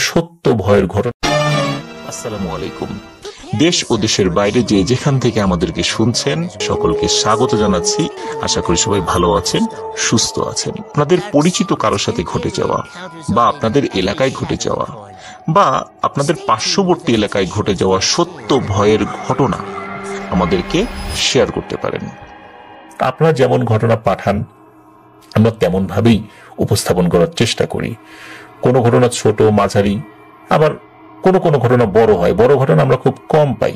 সত্য ভয়ের ঘটনা। আসসালামু আলাইকুম। দেশ ও দেশের বাইরে যে যেখান থেকে আমাদেরকে শুনছেন সকলকে স্বাগত জানাচ্ছি। আশা করি সবাই ভালো আছেন, সুস্থ আছেন। আপনাদের পরিচিত কারোর সাথে ঘটে যাওয়া বা আপনাদের এলাকায় ঘটে যাওয়া বা আপনাদের পার্শ্ববর্তী এলাকায় ঘটে যাওয়া সত্য ভয়ের ঘটনা আমাদেরকে শেয়ার করতে পারেন। আপনারা যেমন ঘটনা পাঠান আমরা তেমন ভাবেই উপস্থাপন করার চেষ্টা করি। কোনো ঘটনা ছোট, মাঝারি, আবার কোনো কোনো ঘটনা বড় হয়। বড় ঘটনা আমরা খুব কম পাই।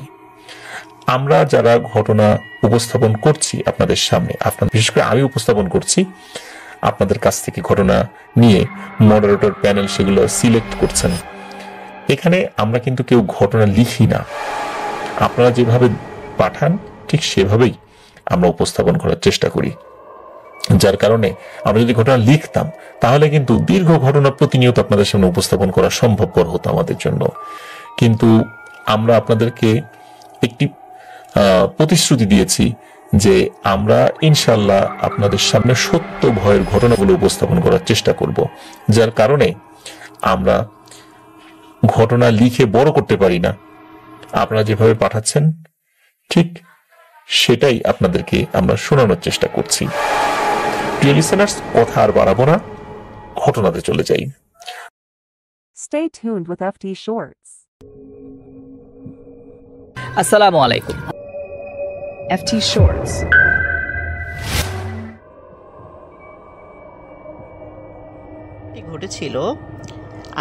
আমরা যারা ঘটনা উপস্থাপন করছি আপনাদের সামনে, আপনাদের বিশেষ করে আমি উপস্থাপন করছি, আপনাদের কাছ থেকে ঘটনা নিয়ে মডারেটর প্যানেল সেগুলো সিলেক্ট করছেন। এখানে আমরা কিন্তু কেউ ঘটনা লিখি না। আপনারা যেভাবে পাঠান ঠিক সেভাবেই আমরা উপস্থাপন করার চেষ্টা করি। যার কারণে আমরা যদি ঘটনা লিখতাম তাহলে কিন্তু দীর্ঘ ঘটনা প্রতিনিয়ত আপনাদের সামনে উপস্থাপন করা সম্ভবপর হতো আমাদের জন্য। কিন্তু আমরা আপনাদেরকে একটি প্রতিশ্রুতি দিয়েছি যে আমরা ইনশাল্লাহ আপনাদের সামনে সত্য ভয়ের ঘটনাগুলো উপস্থাপন করার চেষ্টা করব। যার কারণে আমরা ঘটনা লিখে বড় করতে পারি না। আপনারা যেভাবে পাঠাচ্ছেন ঠিক সেটাই আপনাদেরকে আমরা শোনানোর চেষ্টা করছি। প্রিয় লিসেনার্স, কথা আর বাড়াবো না, ঘটনাতে চলে যাই। Stay tuned with FT Shorts. আসসালামু আলাইকুম। FT Shorts. এটি ঘটেছিল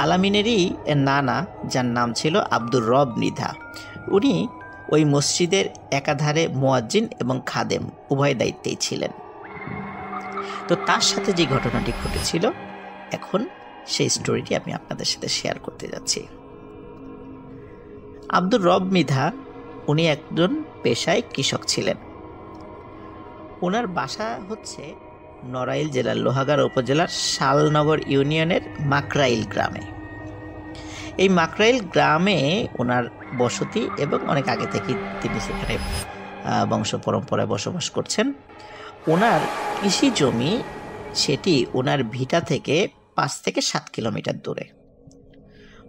আলামিনেরই নানা, যার নাম ছিল আব্দুর রব মৃধা। উনি ওই মসজিদের একাধারে মুয়াজ্জিন এবং খাদেম উভয় দায়িত্বেই ছিলেন। তো তার সাথে যে ঘটনাটি ঘটেছিল, এখন সেই স্টোরিটি আমি আপনাদের সাথে শেয়ার করতে যাচ্ছি। আব্দুর রব মৃধা উনি একজন পেশায় কৃষক ছিলেন। ওনার বাসা হচ্ছে নড়াইল জেলার লোহাগাড়া উপজেলার শালনগর ইউনিয়নের মাকরাইল গ্রামে। এই মাকরাইল গ্রামে ওনার বসতি এবং অনেক আগে থেকে তিনি সেখানে বংশ পরম্পরায় বসবাস করছেন। ওনার কৃষি জমি সেটি ওনার ভিটা থেকে 5 থেকে 7 কিলোমিটার দূরে।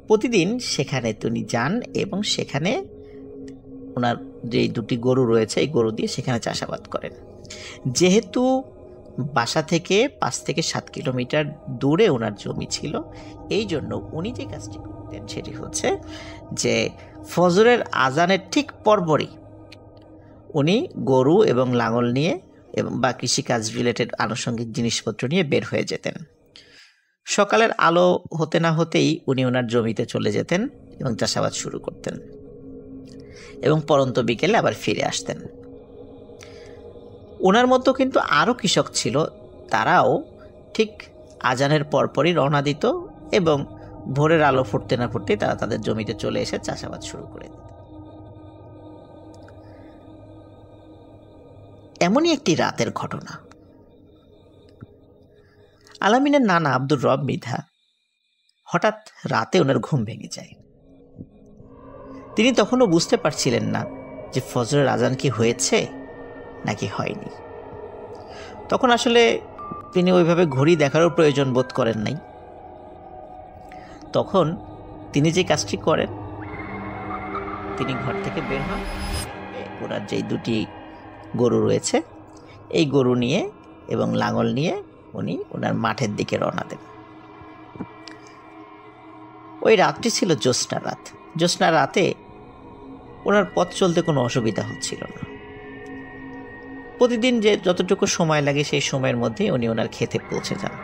প্রতিদিন সেখানে তিনি যান এবং সেখানে ওনার যে 2টি গরু রয়েছে এই গরু দিয়ে সেখানে চাষাবাদ করেন। যেহেতু বাসা থেকে 5 থেকে 7 কিলোমিটার দূরে ওনার জমি ছিল, এই জন্য উনি যে কাজটি করতেন সেটি হচ্ছে যে ফজরের আজানের ঠিক পরপরই উনি গরু এবং লাঙল নিয়ে এবং বা কৃষিকাজ রিলেটেড আনুষঙ্গিক জিনিসপত্র নিয়ে বের হয়ে যেতেন। সকালের আলো হতে না হতেই উনি ওনার জমিতে চলে যেতেন এবং চাষাবাদ শুরু করতেন এবং পরন্ত বিকেলে আবার ফিরে আসতেন। ওনার মতো কিন্তু আরও কৃষক ছিল, তারাও ঠিক আজানের পরপরই রওনা দিত এবং ভোরের আলো ফুটতে না ফুটতেই তারা তাদের জমিতে চলে এসে চাষাবাদ শুরু করে দিত। এমনই একটি রাতের ঘটনা। আলামিনের নানা আব্দুর রব মৃধা হঠাৎ রাতে ওনার ঘুম ভেঙে যায়। তিনি তখনও বুঝতে পারছিলেন না যে ফজরের আজান কি হয়েছে নাকি হয়নি। তখন আসলে তিনি ওইভাবে ঘড়ি দেখারও প্রয়োজন বোধ করেন নাই। তখন তিনি যে কাজটি করেন, তিনি ঘর থেকে বের হন, ওনার যেই 2টি গরু রয়েছে এই গরু নিয়ে এবং লাঙল নিয়ে উনি ওনার মাঠের দিকে রওনা দেন। ওই রাতটি ছিল জ্যোৎস্না রাত। জ্যোৎস্না রাতে ওনার পথ চলতে কোনো অসুবিধা হচ্ছিল না। প্রতিদিন যে যতটুকু সময় লাগে সেই সময়ের মধ্যেই উনি ওনার ক্ষেতে পৌঁছে যান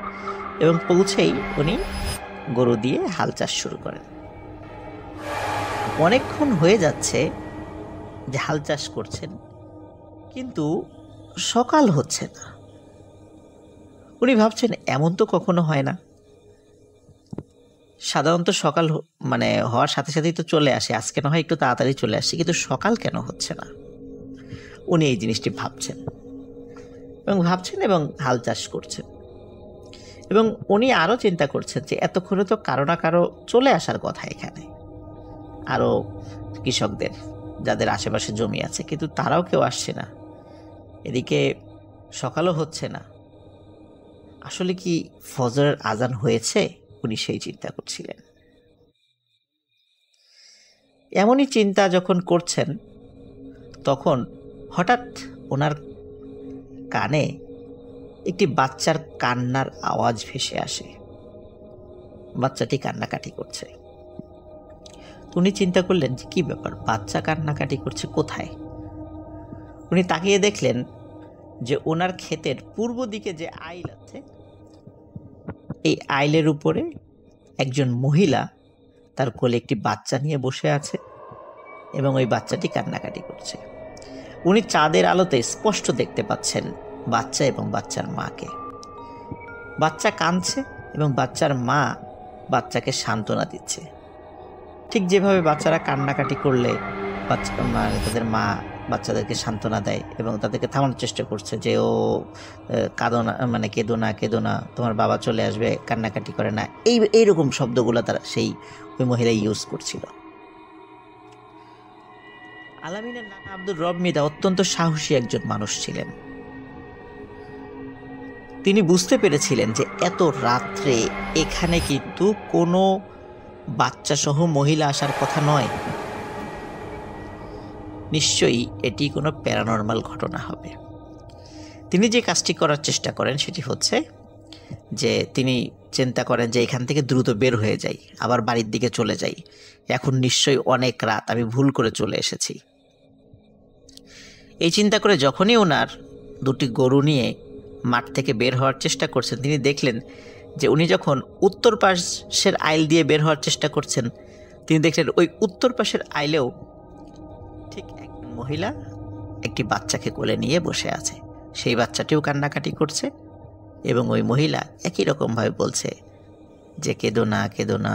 এবং পৌঁছেই উনি গরু দিয়ে হাল চাষ শুরু করেন। অনেকক্ষণ হয়ে যাচ্ছে যে হাল চাষ করছেন, কিন্তু সকাল হচ্ছে না। উনি ভাবছেন এমন তো কখনো হয় না, সাধারণত সকাল হওয়ার সাথে সাথেই তো চলে আসে, আজকে না হয় একটু তাড়াতাড়ি চলে আসছে, কিন্তু সকাল কেন হচ্ছে না। উনি এই জিনিসটি ভাবছেন এবং হাল চাষ করছেন এবং উনি আরও চিন্তা করছেন যে এতক্ষণে তো কারো না কারো চলে আসার কথা এখানে, আরও কৃষকদের যাদের আশেপাশে জমি আছে, কিন্তু তারাও কেউ আসছে না। এদিকে সকালও হচ্ছে না। আসলে কি ফজরের আজান হয়েছে? উনি সেই চিন্তা করছিলেন। এমনই চিন্তা যখন করছেন, তখন হঠাৎ ওনার কানে একটি বাচ্চার কান্নার আওয়াজ ভেসে আসে। বাচ্চাটি কান্নাকাটি করছে। উনি চিন্তা করলেন যে কি ব্যাপার, বাচ্চা কান্নাকাটি করছে কোথায়? উনি তাকিয়ে দেখলেন যে ওনার ক্ষেতের পূর্ব দিকে যে আইল আছে, এই আইলের উপরে একজন মহিলা তার কোলে একটি বাচ্চা নিয়ে বসে আছে এবং ওই বাচ্চাটি কান্নাকাটি করছে। উনি চাঁদের আলোতে স্পষ্ট দেখতে পাচ্ছেন বাচ্চা এবং বাচ্চার মাকে। বাচ্চা কাঁদছে এবং বাচ্চার মা বাচ্চাকে সান্ত্বনা দিচ্ছে। ঠিক যেভাবে বাচ্চারা কান্নাকাটি করলে তাদের মা বাচ্চাদেরকে সান্ত্বনা দেয় এবং তাদেরকে থামানোর চেষ্টা করছে যে ও কাঁদো না, মানে কেঁদো না, তোমার বাবা চলে আসবে, কান্নাকাটি করে না, এইরকম শব্দগুলো তারা ওই মহিলা ইউজ করছিল। আলামিনের নানা আব্দুর রব মৃধা অত্যন্ত সাহসী একজন মানুষ ছিলেন। তিনি বুঝতে পেরেছিলেন যে এত রাত্রে এখানে কিন্তু কোনো বাচ্চা সহ মহিলা আসার কথা নয়, নিশ্চয়ই এটি কোনো প্যারানর্মাল ঘটনা হবে। তিনি যে কাজটি করার চেষ্টা করেন সেটি হচ্ছে যে তিনি চিন্তা করেন যে এখান থেকে দ্রুত বের হয়ে যাই, আবার বাড়ির দিকে চলে যাই, এখন নিশ্চয়ই অনেক রাত, আমি ভুল করে চলে এসেছি। এই চিন্তা করে যখনই ওনার দুটি গরু নিয়ে মাঠ থেকে বের হওয়ার চেষ্টা করছেন, তিনি দেখলেন যে উনি যখন উত্তর পাশের আইল দিয়ে বের হওয়ার চেষ্টা করছেন, তিনি দেখলেন ওই উত্তর পাশের আইলেও ঠিক এক মহিলা একটি বাচ্চাকে কোলে নিয়ে বসে আছে। সেই বাচ্চাটিও কান্নাকাটি করছে এবং ওই মহিলা একই রকমভাবে বলছে যে কেঁদো না,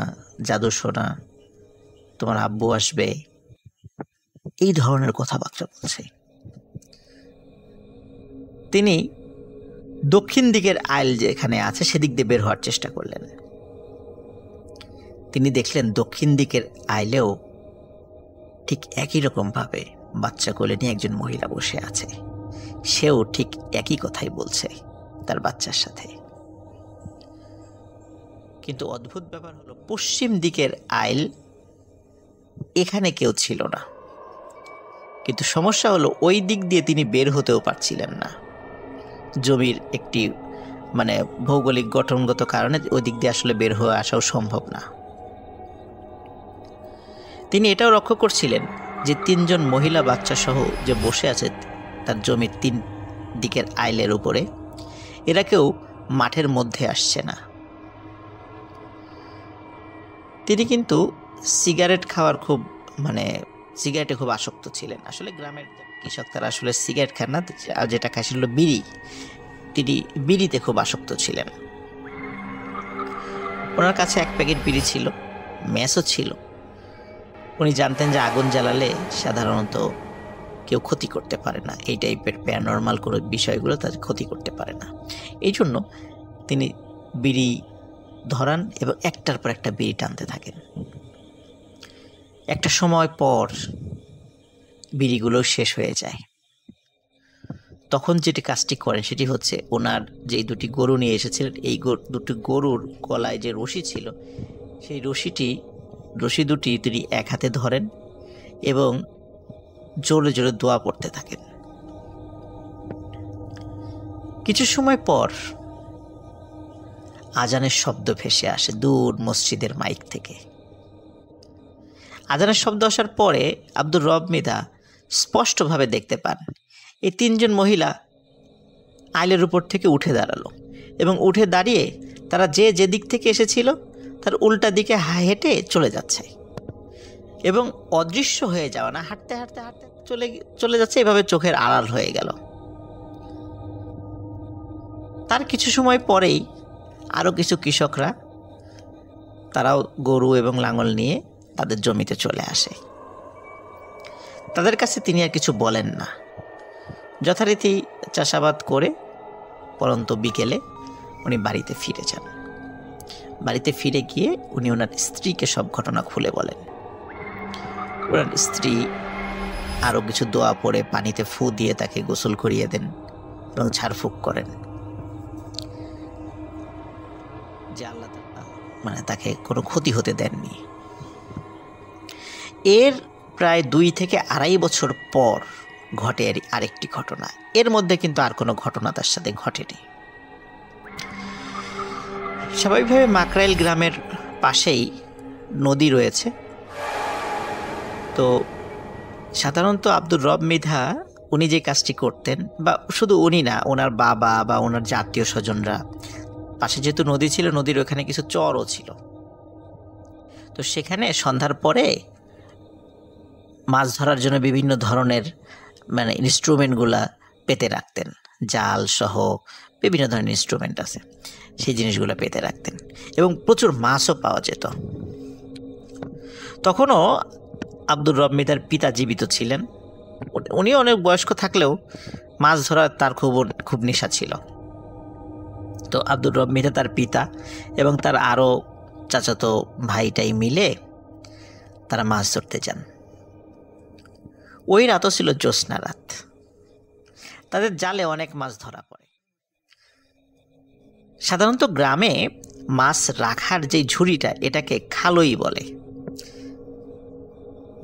জাদু সোনা, তোমার আব্বু আসবে, এই ধরনের কথাবার্তা বলছে। তিনি দক্ষিণ দিকের আইল যেখানে আছে সেদিক দিয়ে বের হওয়ার চেষ্টা করলেন। তিনি দেখলেন দক্ষিণ দিকের আইলেও ঠিক একই রকমভাবে বাচ্চা কোলে নিয়ে একজন মহিলা বসে আছে। সেও ঠিক একই কথাই বলছে তার বাচ্চার সাথে। কিন্তু অদ্ভুত ব্যাপার হলো, পশ্চিম দিকের আইল, এখানে কেউ ছিল না। কিন্তু সমস্যা হলো ওই দিক দিয়ে তিনি বের হতেও পারছিলেন না। জমির একটি ভৌগোলিক গঠনগত কারণে ওই দিক দিয়ে আসলে বের হয়ে আসাও সম্ভব না। তিনি এটাও লক্ষ্য করছিলেন যে তিনজন মহিলা বাচ্চা সহ যে বসে আছে তার জমির তিন দিকের আইলের উপরে, এরা কেউ মাঠের মধ্যে আসছে না। তিনি কিন্তু সিগারেট খাওয়ার সিগারেটে খুব আসক্ত ছিলেন। আসলে গ্রামের কৃষক তারা আসলে সিগারেট খান না, যেটা খায় সেটা হলো বিড়ি। তিনি বিড়িতে খুব আসক্ত ছিলেন। ওনার কাছে এক প্যাকেট বিড়ি ছিল, ম্যাচও ছিল। উনি জানতেন যে আগুন জ্বালালে সাধারণত কেউ ক্ষতি করতে পারে না, এই টাইপের প্যারানর্মাল কোনো বিষয়গুলো তাদের ক্ষতি করতে পারে না। এই জন্য তিনি বিড়ি ধরান এবং একটার পর একটা বিড়ি টানতে থাকেন। একটা সময় পর বিড়িগুলো শেষ হয়ে যায়। তখন যেটি কাজটি করেন সেটি হচ্ছে, ওনার যে দুটি গরু নিয়ে এসেছিলেন, এই দুটি গরুর গলায় যে রশি ছিল, সেই রশি দুটি তিনি এক হাতে ধরেন এবং জোরে জোরে দোয়া পড়তে থাকেন। কিছু সময় পর আজানের শব্দ ভেসে আসে দূর মসজিদের মাইক থেকে। আজানের শব্দ আসার পরে আব্দুর রব মৃধা স্পষ্টভাবে দেখতে পান এই তিনজন মহিলা আইলের উপর থেকে উঠে দাঁড়ালো এবং উঠে দাঁড়িয়ে তারা যেদিক থেকে এসেছিল তার উল্টা দিকে হেঁটে চলে যাচ্ছে এবং অদৃশ্য হয়ে যাওয়া না, হাঁটতে হাঁটতে হাঁটতে চলে যাচ্ছে, এভাবে চোখের আড়াল হয়ে গেল। তার কিছু সময় পরেই আরও কিছু কৃষকরা, তারাও গরু এবং লাঙল নিয়ে তাদের জমিতে চলে আসে। তাদের কাছে তিনি আর কিছু বলেন না, যথারীতি চাষাবাদ করে পরন্ত বিকেলে উনি বাড়িতে ফিরে যান। বাড়িতে ফিরে গিয়ে উনি ওনার স্ত্রীকে সব ঘটনা খুলে বলেন। ওনার স্ত্রী আরও কিছু দোয়া পড়ে পানিতে ফু দিয়ে তাকে গোসল করিয়ে দেন এবং ঝাড়ফুঁক করেন যে আল্লাহ তাকে কোনো ক্ষতি হতে দেননি। এর প্রায় 2 থেকে 2.5 বছর পর ঘটে আরেকটি ঘটনা। এর মধ্যে কিন্তু আর কোনো ঘটনা তার সাথে ঘটেনি। স্বাভাবিকভাবে মাকরাইল গ্রামের পাশেই নদী রয়েছে। তো সাধারণত আব্দুর রব মৃধা উনি যে কাজটি করতেন, বা শুধু উনি না, ওনার বাবা বা ওনার যে আত্মীয় স্বজনরা, পাশে যেহেতু নদী ছিল, নদীর ওখানে কিছু চরও ছিল, তো সেখানে সন্ধ্যার পরে মাছ ধরার জন্য বিভিন্ন ধরনের ইনস্ট্রুমেন্টগুলা পেতে রাখতেন। জাল সহ বিভিন্ন ধরনের ইনস্ট্রুমেন্ট আছে, সেই জিনিসগুলো পেতে রাখতেন এবং প্রচুর মাছও পাওয়া যেত। তখনও আব্দুর রব মৃধার পিতা জীবিত ছিলেন। উনি অনেক বয়স্ক থাকলেও মাছ ধরার তার খুব নেশা ছিল। তো আব্দুর রব মৃধা, তার পিতা এবং তার আরও চাচাতো ভাইটাই মিলে তারা মাছ ধরতে যান। ওই রাতও ছিল জ্যোৎস্না রাত। তাদের জালে অনেক মাছ ধরা পড়ে। সাধারণত গ্রামে মাছ রাখার যে ঝুড়িটা, এটাকে খালই বলে।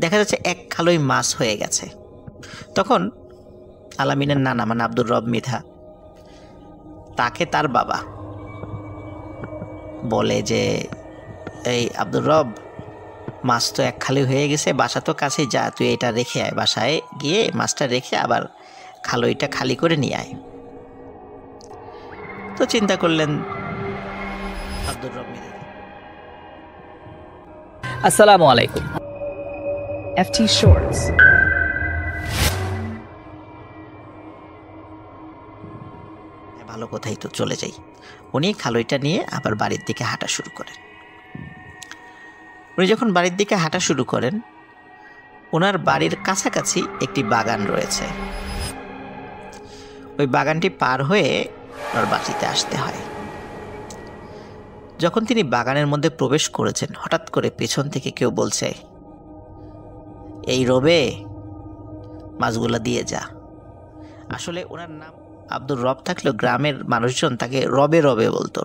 দেখা যাচ্ছে এক খালই মাছ হয়ে গেছে। তখন আলামিনের নানা আব্দুর রব মৃধা, তাকে তার বাবা বলে যে, এই আব্দুর রব, মাছ তো এক খালি হয়ে গেছে, বাসা তো কাছেই, যা তুই এটা রেখে আয়, বাসায় গিয়ে মাছটা রেখে আবার খালইটা খালি করে নিয়ে আয়। তো চিন্তা করলেন আব্দুর রব মৃধা। আসসালামু আলাইকুম। FT Shorts. ভালো কথাই, তো চলে যাই। উনি খালইটা নিয়ে আবার বাড়ির দিকে হাঁটা শুরু করেন। উনি যখন বাড়ির দিকে হাঁটা শুরু করেন, ওনার বাড়ির কাছাকাছি একটি বাগান রয়েছে। ওই বাগানটি পার হয়ে ওনার বাড়িতে আসতে হয়। যখন তিনি বাগানের মধ্যে প্রবেশ করেছেন, হঠাৎ করে পেছন থেকে কেউ বলছে, এই রবে, মাছগুলা দিয়ে যা। আসলে ওনার নাম আব্দুর রব থাকলেও গ্রামের মানুষজন তাকে রবে রবে বলতো।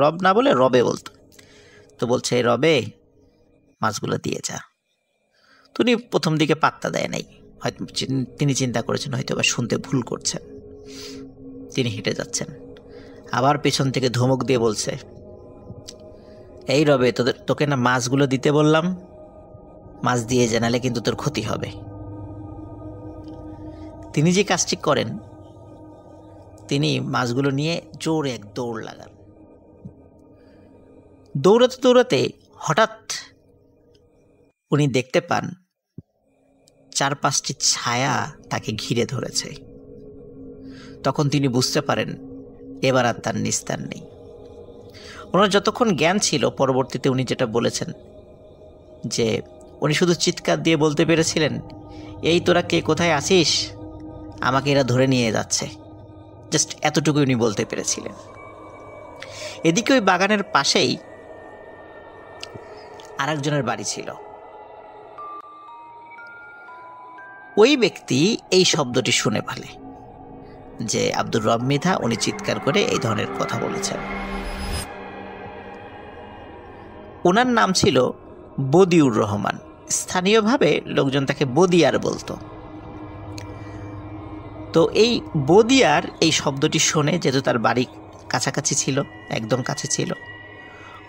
রব না বলে রবে বলতো। তো বলছে, রবে, মাছগুলো দিয়ে যা। তিনি প্রথম দিকে পাত্তা দেয় নাই। হয়তো তিনি চিন্তা করেছেন হয়তো বা শুনতে ভুল করছেন। তিনি হেঁটে যাচ্ছেন। আবার পেছন থেকে ধমক দিয়ে বলছে, এই রবে, তোকে না মাছগুলো দিতে বললাম, মাছ দিয়ে জানালে কিন্তু তোর ক্ষতি হবে। তিনি যে কাজটি করেন, তিনি মাছগুলো নিয়ে জোরে এক দৌড় লাগান। দৌড়াতে দৌড়াতে হঠাৎ উনি দেখতে পান 4-5টি ছায়া তাকে ঘিরে ধরেছে। তখন তিনি বুঝতে পারেন এবার আর তার নিস্তার নেই। ওনার যতক্ষণ জ্ঞান ছিল, পরবর্তীতে উনি যেটা বলেছেন যে উনি শুধু চিৎকার দিয়ে বলতে পেরেছিলেন, এই তোরা কে কোথায় আছিস, আমাকে এরা ধরে নিয়ে যাচ্ছে। জাস্ট এতটুকু উনি বলতে পেরেছিলেন। এদিকে ওই বাগানের পাশেই আরেকজনের বাড়ি ছিল। ওই ব্যক্তি এই শব্দটি শুনে ফেলে যে আব্দুর রব মৃধা উনি চিৎকার করে এই ধরনের কথা বলেছেন। ওনার নাম ছিল বদিউর রহমান। স্থানীয়ভাবে লোকজন তাকে বদিয়ার বলতো। তো এই বদিয়ার এই শব্দটি শুনে, যেহেতু তার বাড়ি কাছাকাছি ছিল, একদম কাছে ছিল,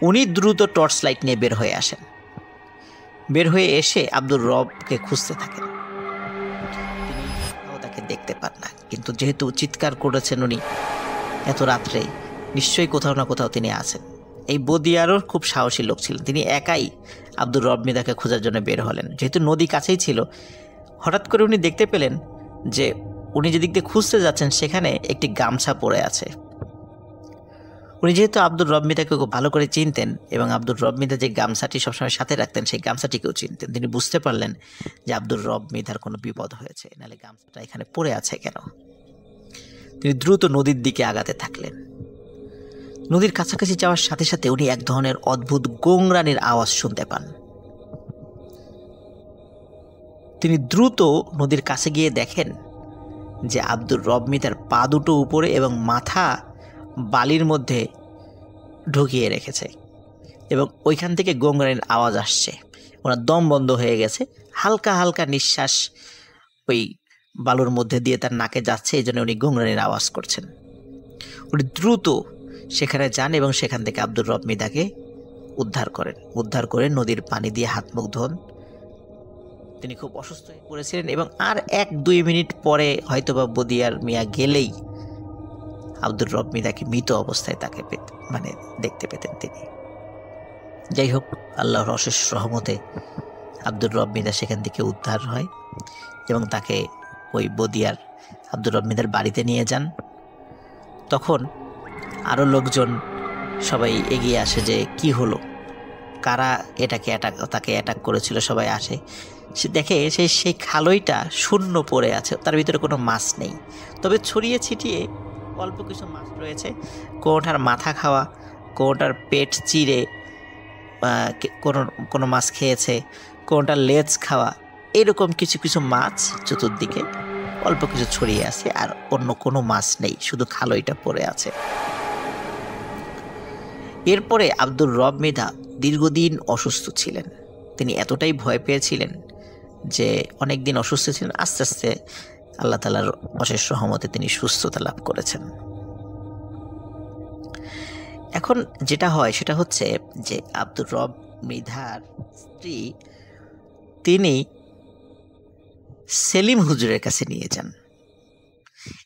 উনি দ্রুত টর্চ লাইট নিয়ে বের হয়ে আসেন। বের হয়ে এসে আব্দুর রবকে খুঁজতে থাকেন। তিনি তাকে দেখতে পান না, কিন্তু যেহেতু চিৎকার করেছেন উনি এত রাত্রে, নিশ্চয়ই কোথাও না কোথাও তিনি আছেন। এই বদিয়ারও খুব সাহসী লোক ছিলেন। তিনি একাই আব্দুর রব মৃধাকে খোঁজার জন্য বের হলেন। যেহেতু নদী কাছেই ছিল, হঠাৎ করে উনি দেখতে পেলেন যে উনি যেদিক দিয়ে খুঁজতে যাচ্ছেন সেখানে একটি গামছা পড়ে আছে। উনি যেহেতু আব্দুর রব মৃধাকে খুব ভালো করে চিনতেন এবং আব্দুর রব মৃধা যে গামছাটি সবসময় সাথে রাখতেন, সেই গামছাটিকেও চিনতেন, তিনি বুঝতে পারলেন যে আব্দুর রব মৃধার কোনো বিপদ হয়েছে, নাহলে গামছাটা এখানে পড়ে আছে কেন। তিনি দ্রুত নদীর দিকে আগাতে থাকলেন। নদীর কাছাকাছি যাওয়ার সাথে সাথে উনি এক ধরনের অদ্ভুত গোংরানির আওয়াজ শুনতে পান। তিনি দ্রুত নদীর কাছে গিয়ে দেখেন যে আব্দুর রব মৃধার পা দুটো উপরে এবং মাথা বালির মধ্যে ঢুকিয়ে রেখেছে এবং ওইখান থেকে গোংরানির আওয়াজ আসছে। ওনার দম বন্ধ হয়ে গেছে, হালকা হালকা নিঃশ্বাস ওই বালুর মধ্যে দিয়ে তার নাকে যাচ্ছে, এই জন্য উনি গোংরানির আওয়াজ করছেন। উনি দ্রুত সেখানে যান এবং সেখান থেকে আব্দুর রব মৃধাকে উদ্ধার করে নদীর পানি দিয়ে হাত মুখ ধোন। তিনি খুব অসুস্থ হয়ে পড়েছিলেন এবং আর 1-2 মিনিট পরে হয়তোবা বদিয়ার মিয়া গেলেই আব্দুর রব মৃধাকে মৃত অবস্থায় তাকে দেখতে পেতেন তিনি। যাই হোক, আল্লাহর অশেষ রহমতে আব্দুর রব মৃধা সেখান থেকে উদ্ধার হয় এবং তাকে ওই বদিয়ার আব্দুর রব মৃধার বাড়িতে নিয়ে যান। তখন আরও লোকজন সবাই এগিয়ে আসে যে কি হলো, কারা তাকে অ্যাটাক করেছিল। সবাই আসে, সে দেখে সেই খালইটা শূন্য পড়ে আছে, তার ভিতরে কোনো মাছ নেই, তবে ছড়িয়ে ছিটিয়ে অল্প কিছু মাছ রয়েছে। কোনোটার মাথা খাওয়া, কোনোটার পেট চিরে কোনো মাছ খেয়েছে, কোনোটার লেজ খাওয়া, এরকম কিছু কিছু মাছ চতুর্দিকে অল্প কিছু ছড়িয়ে আছে, আর অন্য কোনো মাছ নেই, শুধু খালইটা পড়ে আছে। এরপরে আব্দুর রব মৃধা দীর্ঘদিন অসুস্থ ছিলেন। তিনি এতটাই ভয় পেয়েছিলেন যে অনেক দিন অসুস্থ ছিলেন। আস্তে আস্তে আল্লাহ তাআলার অশেষ রহমতে তিনি সুস্থতা লাভ করেছেন। এখন যেটা হয় সেটা হচ্ছে যে আব্দুর রব মৃধার স্ত্রী তিনি সেলিম হুজুরের কাছে নিয়ে যান।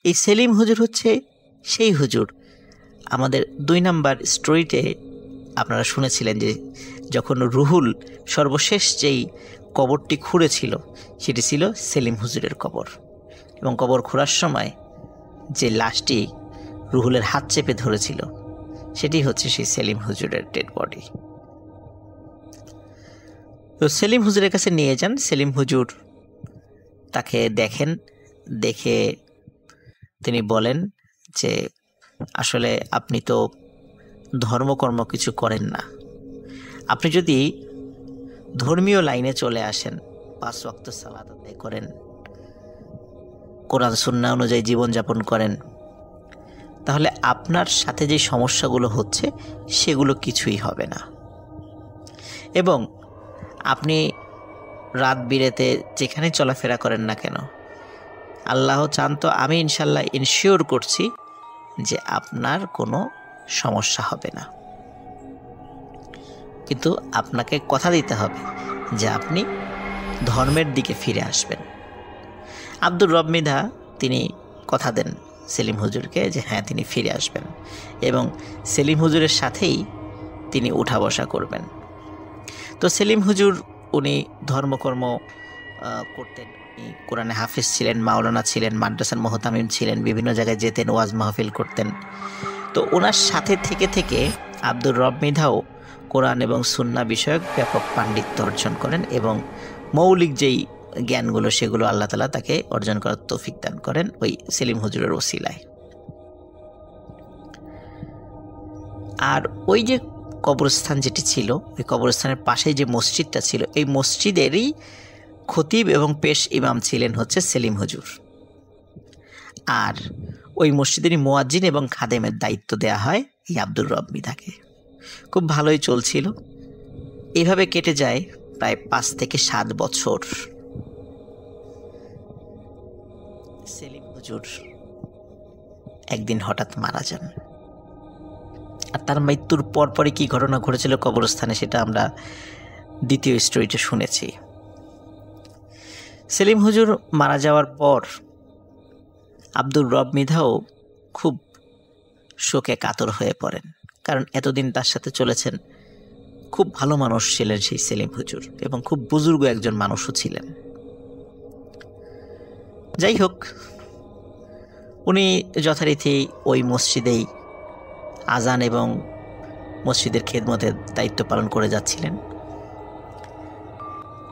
এই সেলিম হুজুর হচ্ছে সেই হুজুর আমাদের 2 নাম্বার স্টোরিতে আপনারা শুনেছিলেন যে যখন রুহুল সর্বশেষ যেই কবরটি খুঁড়েছিল সেটি ছিল সেলিম হুজুরের কবর, এবং কবর খোঁড়ার সময় যে লাশটি রুহুলের হাত চেপে ধরেছিল সেটি হচ্ছে সেই সেলিম হুজুরের ডেড বডি। তো সেলিম হুজুরের কাছে নিয়ে যান। সেলিম হুজুর তাকে দেখেন, দেখে তিনি বলেন যে আসলে আপনি তো ধর্মকর্ম কিছু করেন না, আপনি যদি ধর্মীয় লাইনে চলে আসেন, 5 ওয়াক্ত সালাত আদায় করেন, কোরআন সুন্নাহ অনুযায়ী জীবনযাপন করেন, তাহলে আপনার সাথে যে সমস্যাগুলো হচ্ছে সেগুলো কিছুই হবে না। এবং আপনি রাত বিরেতে যেখানে চলাফেরা করেন না কেন, আল্লাহ চান তো আমি ইনশাল্লাহ ইনশিওর করছি যে আপনার কোনো সমস্যা হবে না, কিন্তু আপনাকে কথা দিতে হবে যে আপনি ধর্মের দিকে ফিরে আসবেন। আব্দুর রব মৃধা তিনি কথা দেন সেলিম হুজুরকে যে হ্যাঁ তিনি ফিরে আসবেন এবং সেলিম হুজুরের সাথেই তিনি উঠা বসা করবেন। তো সেলিম হুজুর উনি ধর্মকর্ম করতেন, উনি কোরআনে হাফিজ ছিলেন, মাওলানা ছিলেন, মাদ্রাসার মুহতামিম ছিলেন, বিভিন্ন জায়গায় যেতেন, ওয়াজ মাহফিল করতেন। তো ওনার সাথে থেকে থেকে আব্দুর রব মৃধাও কোরআন এবং সুন্নাহ বিষয়ক ব্যাপক পাণ্ডিত্য অর্জন করেন এবং মৌলিক যেই জ্ঞানগুলো সেগুলো আল্লাহ তাআলা তাকে অর্জন করার তৌফিক দান করেন ওই সেলিম হুজুরের ওসিলায়। আর ওই যে কবরস্থান যেটি ছিল, ওই কবরস্থানের পাশে যে মসজিদটা ছিল, এই মসজিদেরই খতিব এবং পেশ ইমাম ছিলেন হচ্ছে সেলিম হুজুর। আর ওই মসজিদেরই মুয়াজ্জিন এবং খাদেমের দায়িত্ব দেয়া হয় এই আব্দুর রব মৃধাকে। খুব ভালোই চলছিল। এইভাবে কেটে যায় প্রায় 5 থেকে 7 বছর। সেলিম হুজুর একদিন হঠাৎ মারা যান। আর তার মৃত্যুর পরপরই কি ঘটনা ঘটেছিল কবরস্থানে সেটা আমরা দ্বিতীয় স্টোরিতে শুনেছি। সেলিম হুজুর মারা যাওয়ার পর আব্দুর রব মৃধাও খুব শোকে কাতর হয়ে পড়েন, কারণ এতদিন তার সাথে চলেছেন। খুব ভালো মানুষ ছিলেন সেই সেলিম হুজুর এবং খুব বুজুর্গ একজন মানুষও ছিলেন। যাই হোক, উনি যথারীতি ওই মসজিদেই আজান এবং মসজিদের খেদমতের দায়িত্ব পালন করে যাচ্ছিলেন।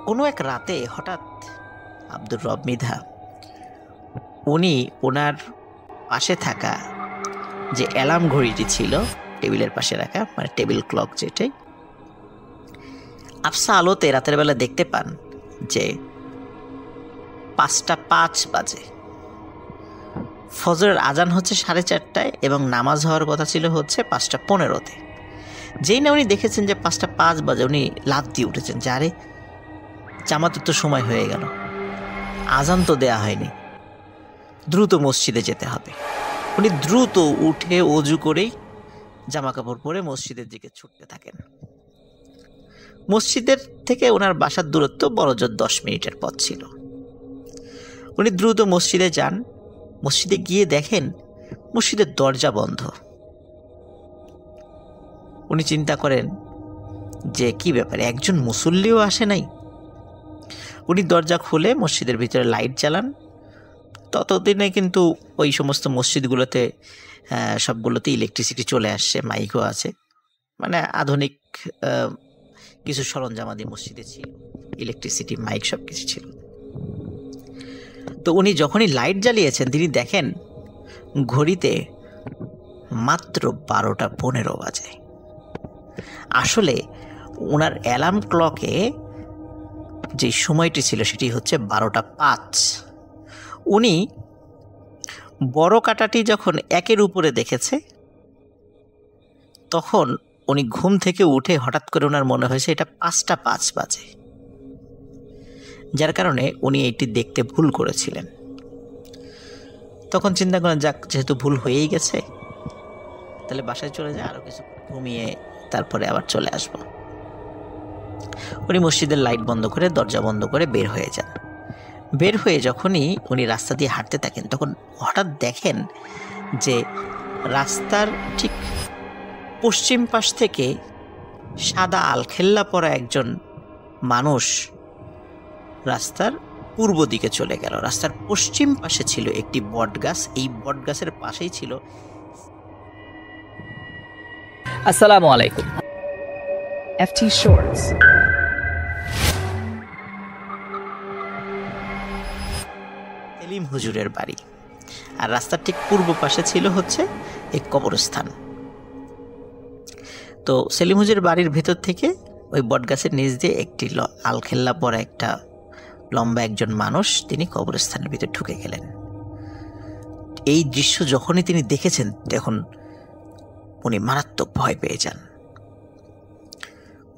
কোনো এক রাতে হঠাৎ আব্দুর রব মৃধা উনি ওনার পাশে থাকা যে অ্যালার্ম ঘড়িটি ছিল টেবিলের পাশে রাখা, মানে টেবিল ক্লক যেটাই, আবসা আলোতে রাতের বেলা দেখতে পান যে 5:05 বাজে। ফজরের আজান হচ্ছে 4:30টায় এবং নামাজ হওয়ার কথা ছিল হচ্ছে 5:15-তে। যেই না উনি দেখেছেন যে 5:05 বাজে, উনি লাফ দিয়ে উঠেছেন যে আরে জামাতের তো সময় হয়ে গেল, আজান তো দেয়া হয়নি, দ্রুত মসজিদে যেতে হবে। উনি দ্রুত উঠে অজু করেই জামা কাপড় পরে মসজিদের দিকে ছুটতে থাকেন। মসজিদের থেকে ওনার বাসার দূরত্ব বড়জোর 10 মিনিটের পথ ছিল। উনি দ্রুত মসজিদে যান। মসজিদে গিয়ে দেখেন মসজিদের দরজা বন্ধ। উনি চিন্তা করেন যে কি ব্যাপারে, একজন মুসল্লিও আসে নাই। উনি দরজা খুলে মসজিদের ভিতরে লাইট জ্বালান। ততদিনে কিন্তু ওই সমস্ত মসজিদগুলোতে সবগুলোতে ইলেকট্রিসিটি চলে আসছে, মাইকও আছে, মানে আধুনিক কিছু সরঞ্জামাদি মসজিদে ছিল, ইলেকট্রিসিটি, মাইক সব কিছু ছিল। তো উনি যখনই লাইট জ্বালিয়েছেন তিনি দেখেন ঘড়িতে মাত্র 12:15 বাজে। আসলে ওনার অ্যালার্ম ক্লকে যে সময়টি ছিল সেটি হচ্ছে 12:05। উনি বড় কাঁটাটি যখন 1-এর উপরে দেখেছে তখন উনি ঘুম থেকে উঠে হঠাৎ করে ওনার মনে হয়েছে এটা 5:05 বাজে, যার কারণে উনি এইটি দেখতে ভুল করেছিলেন। তখন চিন্তা করেন যাক, যেহেতু ভুল হয়েই গেছে তাহলে বাসায় চলে যায়, আরও কিছু ঘুমিয়ে তারপরে আবার চলে আসব। উনি মসজিদের লাইট বন্ধ করে দরজা বন্ধ করে বের হয়ে যান। বের হয়ে যখনই উনি রাস্তা দিয়ে হাঁটতে থাকেন তখন হঠাৎ দেখেন যে রাস্তার ঠিক পশ্চিম পাশ থেকে সাদা আলখেল্লা পরা একজন মানুষ রাস্তার পূর্ব দিকে চলে গেল। রাস্তার পশ্চিম পাশে ছিল একটি বটগাছ, এই বটগাছের পাশেই ছিল। আসসালামু আলাইকুম। FT Shorts. সেলিম হুজুরের বাড়ি, আর রাস্তার ঠিক পূর্ব পাশে ছিল হচ্ছে এক কবরস্থান। তো সেলিম হুজুরের বাড়ির ভেতর থেকে ওই বটগাছের নিচ দিয়ে একটি আলখেল্লা পরা একটা লম্বা একজন মানুষ তিনি কবরস্থানের ভিতরে ঢুকে গেলেন। এই দৃশ্য যখনই তিনি দেখেছেন তখন উনি মারাত্মক ভয় পেয়ে যান।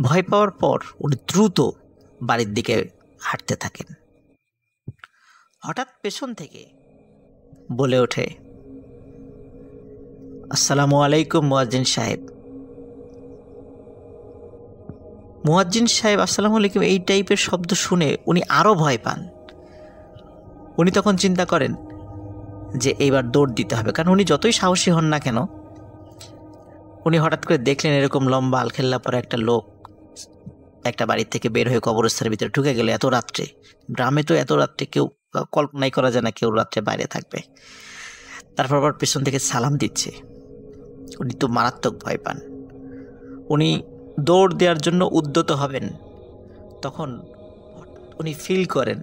ভয় পাওয়ার পর উনি দ্রুত বাড়ির দিকে হাঁটতে থাকেন। হঠাৎ পেছন থেকে বলে ওঠে, আসসালামু আলাইকুম মুয়াজ্জিন সাহেব। মুয়াজ্জিন সাহেব আসসালামু আলাইকুম এই টাইপের শব্দ শুনে উনি আরও ভয় পান। উনি তখন চিন্তা করেন যে এইবার দৌড় দিতে হবে, কারণ উনি যতই সাহসী হন না কেন, উনি হঠাৎ করে দেখলেন এরকম লম্বা আলখেল্লা পরা একটা লোক একটা বাড়ির থেকে বের হয়ে কবরস্থানের ভিতরে ঢুকে গেলে এত রাত্রে। গ্রামে তো এত রাত্রে কেউ কল্পনাই করা যায় না কেউ রাত্রে বাইরে থাকবে। তারপর আবার পেছন থেকে সালাম দিচ্ছে। উনি তো মারাত্মক ভয় পান। উনি দৌড় দেওয়ার জন্য উদ্যত হবেন, তখন উনি ফিল করেন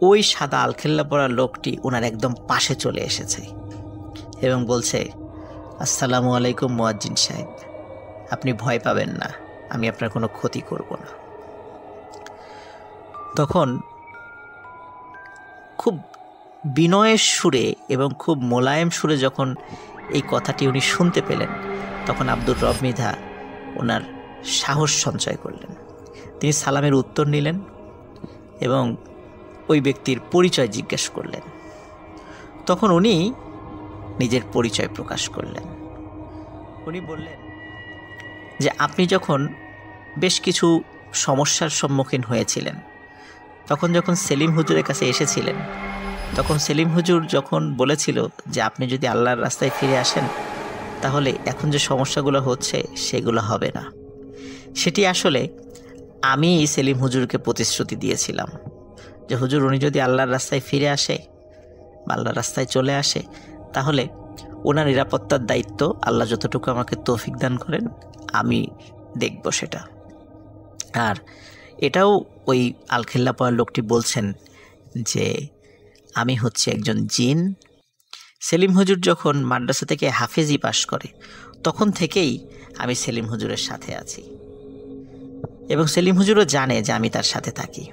ওই সাদা আলখেল্লা পরা লোকটি ওনার একদম পাশে চলে এসেছে এবং বলছে, আসসালামু আলাইকুম মুয়াজ্জিন সাহেব, আপনি ভয় পাবেন না, আমি আপনার কোনো ক্ষতি করব না। তখন খুব বিনয়ের সুরে এবং খুব মোলায়েম সুরে যখন এই কথাটি উনি শুনতে পেলেন তখন আব্দুর রব মৃধা ওনার সাহস সঞ্চয় করলেন। তিনি সালামের উত্তর নিলেন এবং ওই ব্যক্তির পরিচয় জিজ্ঞেস করলেন। তখন উনি নিজের পরিচয় প্রকাশ করলেন। উনি বললেন যে আপনি যখন বেশ কিছু সমস্যার সম্মুখীন হয়েছিলেন তখন যখন সেলিম হুজুরের কাছে এসেছিলেন তখন সেলিম হুজুর যখন বলেছিল যে আপনি যদি আল্লাহর রাস্তায় ফিরে আসেন তাহলে এখন যে সমস্যাগুলো হচ্ছে সেগুলো হবে না। সেটি আসলে আমি সেলিম হুজুরকে প্রতিশ্রুতি দিয়েছিলাম যে হুজুর উনি যদি আল্লাহর রাস্তায় ফিরে আসে বা আল্লাহর রাস্তায় চলে আসে তাহলে ওনার নিরাপত্তার দায়িত্ব আল্লাহ যতটুকু আমাকে তৌফিক দান করেন আমি দেখব সেটা। আর এটাও ওই আলখেল্লা পরা লোকটি বলছেন যে আমি হচ্ছে একজন জিন। সেলিম হুজুর যখন মাদ্রাসা থেকে হাফেজি পাশ করে তখন থেকেই আমি সেলিম হুজুরের সাথে আছি এবং সেলিম হুজুরও জানে যে আমি তার সাথে থাকি।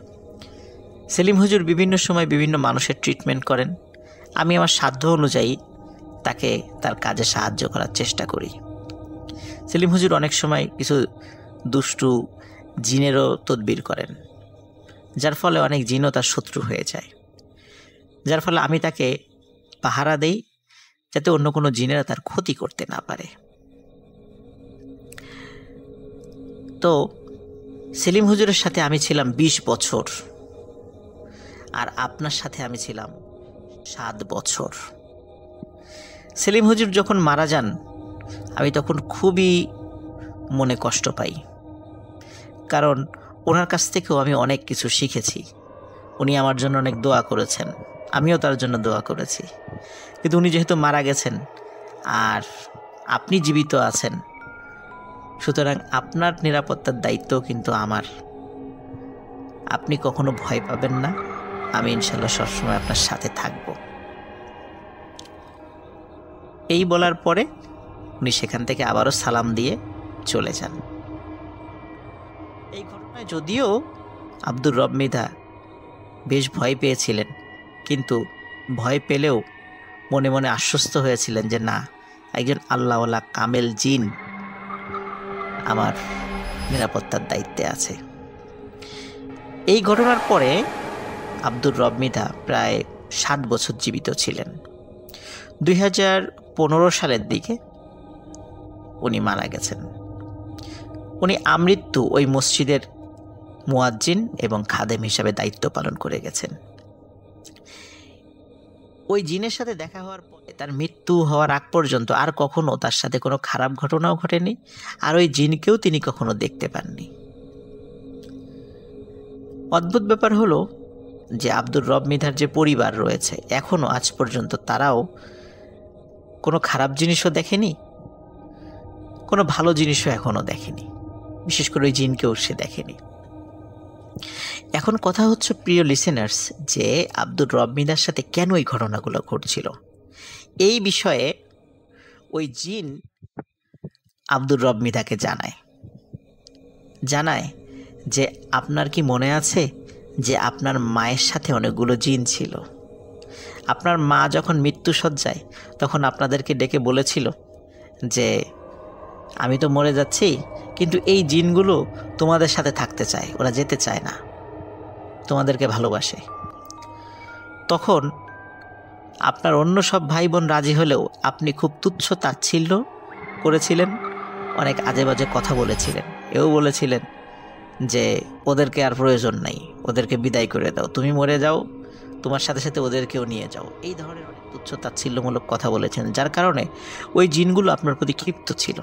সেলিম হুজুর বিভিন্ন সময় বিভিন্ন মানুষের ট্রিটমেন্ট করেন, আমি আমার সাধ্য অনুযায়ী তাকে তার কাজে সাহায্য করার চেষ্টা করি। সেলিম হুজুর অনেক সময় কিছু দুষ্টু জিনেরও তদবির করেন। যার ফলে অনেক জিনও তার শত্রু হয়ে যায়, যার ফলে আমি তাকে পাহারা দেই যাতে অন্য কোনো জিনেরা তার ক্ষতি করতে না পারে। তো সেলিম হুজুরের সাথে আমি ছিলাম 20 বছর, আর আপনার সাথে আমি ছিলাম 7 বছর। সেলিম হুজুর যখন মারা যান আমি তখন খুবই মনে কষ্ট পাই, কারণ ওনার কাছ থেকেও আমি অনেক কিছু শিখেছি। উনি আমার জন্য অনেক দোয়া করেছেন, আমিও তার জন্য দোয়া করেছি। কিন্তু উনি যেহেতু মারা গেছেন আর আপনি জীবিত আছেন, সুতরাং আপনার নিরাপত্তার দায়িত্ব কিন্তু আমার। আপনি কখনো ভয় পাবেন না, আমি ইনশাল্লাহ সবসময় আপনার সাথে থাকব। এই বলার পরে উনি সেখান থেকে আবারও সালাম দিয়ে চলে যান। এই ঘটনায় যদিও আব্দুর রব মৃধা বেশ ভয় পেয়েছিলেন, কিন্তু ভয় পেলেও মনে মনে আশ্বস্ত হয়েছিলেন যে না, একজন আল্লাহওয়ালা কামেল জিন আমার নিরাপত্তার দায়িত্বে আছে। এই ঘটনার পরে আব্দুর রব মৃধা প্রায় 7 বছর জীবিত ছিলেন। 2015 সালের দিকে উনি মারা গেছেন। উনি আমৃত্যু ওই মসজিদের মুয়াজ্জিন এবং খাদেম হিসাবে দায়িত্ব পালন করে গেছেন। ওই জিনের সাথে দেখা হওয়ার পরে তার মৃত্যু হওয়ার আগ পর্যন্ত আর কখনো তার সাথে কোনো খারাপ ঘটনাও ঘটেনি, আর ওই জিনকেও তিনি কখনো দেখতে পাননি। অদ্ভুত ব্যাপার হলো যে আব্দুর রব মৃধার যে পরিবার রয়েছে, এখনো আজ পর্যন্ত তারাও কোনো খারাপ জিনিসও দেখেনি, কোনো ভালো জিনিসও এখনো দেখেনি, বিশেষ করে ওই জিনকেও সে দেখেনি। এখন কথা হচ্ছে প্রিয় লিসেনার্স, যে আব্দুর রব মৃধার সাথে কেন এই ঘটনাগুলো ঘটছিল। এই বিষয়ে ওই জিন আব্দুর রব মৃধাকে জানায় যে আপনার কি মনে আছে যে আপনার মায়ের সাথে অনেকগুলো জিন ছিল? আপনার মা যখন মৃত্যুশয্যায় তখন আপনাদেরকে ডেকে বলেছিল যে আমি তো মরে যাচ্ছি, কিন্তু এই জিনগুলো তোমাদের সাথে থাকতে চায়, ওরা যেতে চায় না, তোমাদেরকে ভালোবাসে। তখন আপনার অন্য সব ভাই বোন রাজি হলেও আপনি খুব তুচ্ছ তাচ্ছিল্য করেছিলেন, অনেক আজে বাজে কথা বলেছিলেন, এও বলেছিলেন যে ওদেরকে আর প্রয়োজন নাই, ওদেরকে বিদায় করে দাও, তুমি মরে যাও, তোমার সাথে সাথে ওদেরকেও নিয়ে যাও। এই ধরনের অনেক তুচ্ছ তাচ্ছিল্যমূলক কথা বলেছেন, যার কারণে ওই জিনগুলো আপনার প্রতি ক্ষিপ্ত ছিল।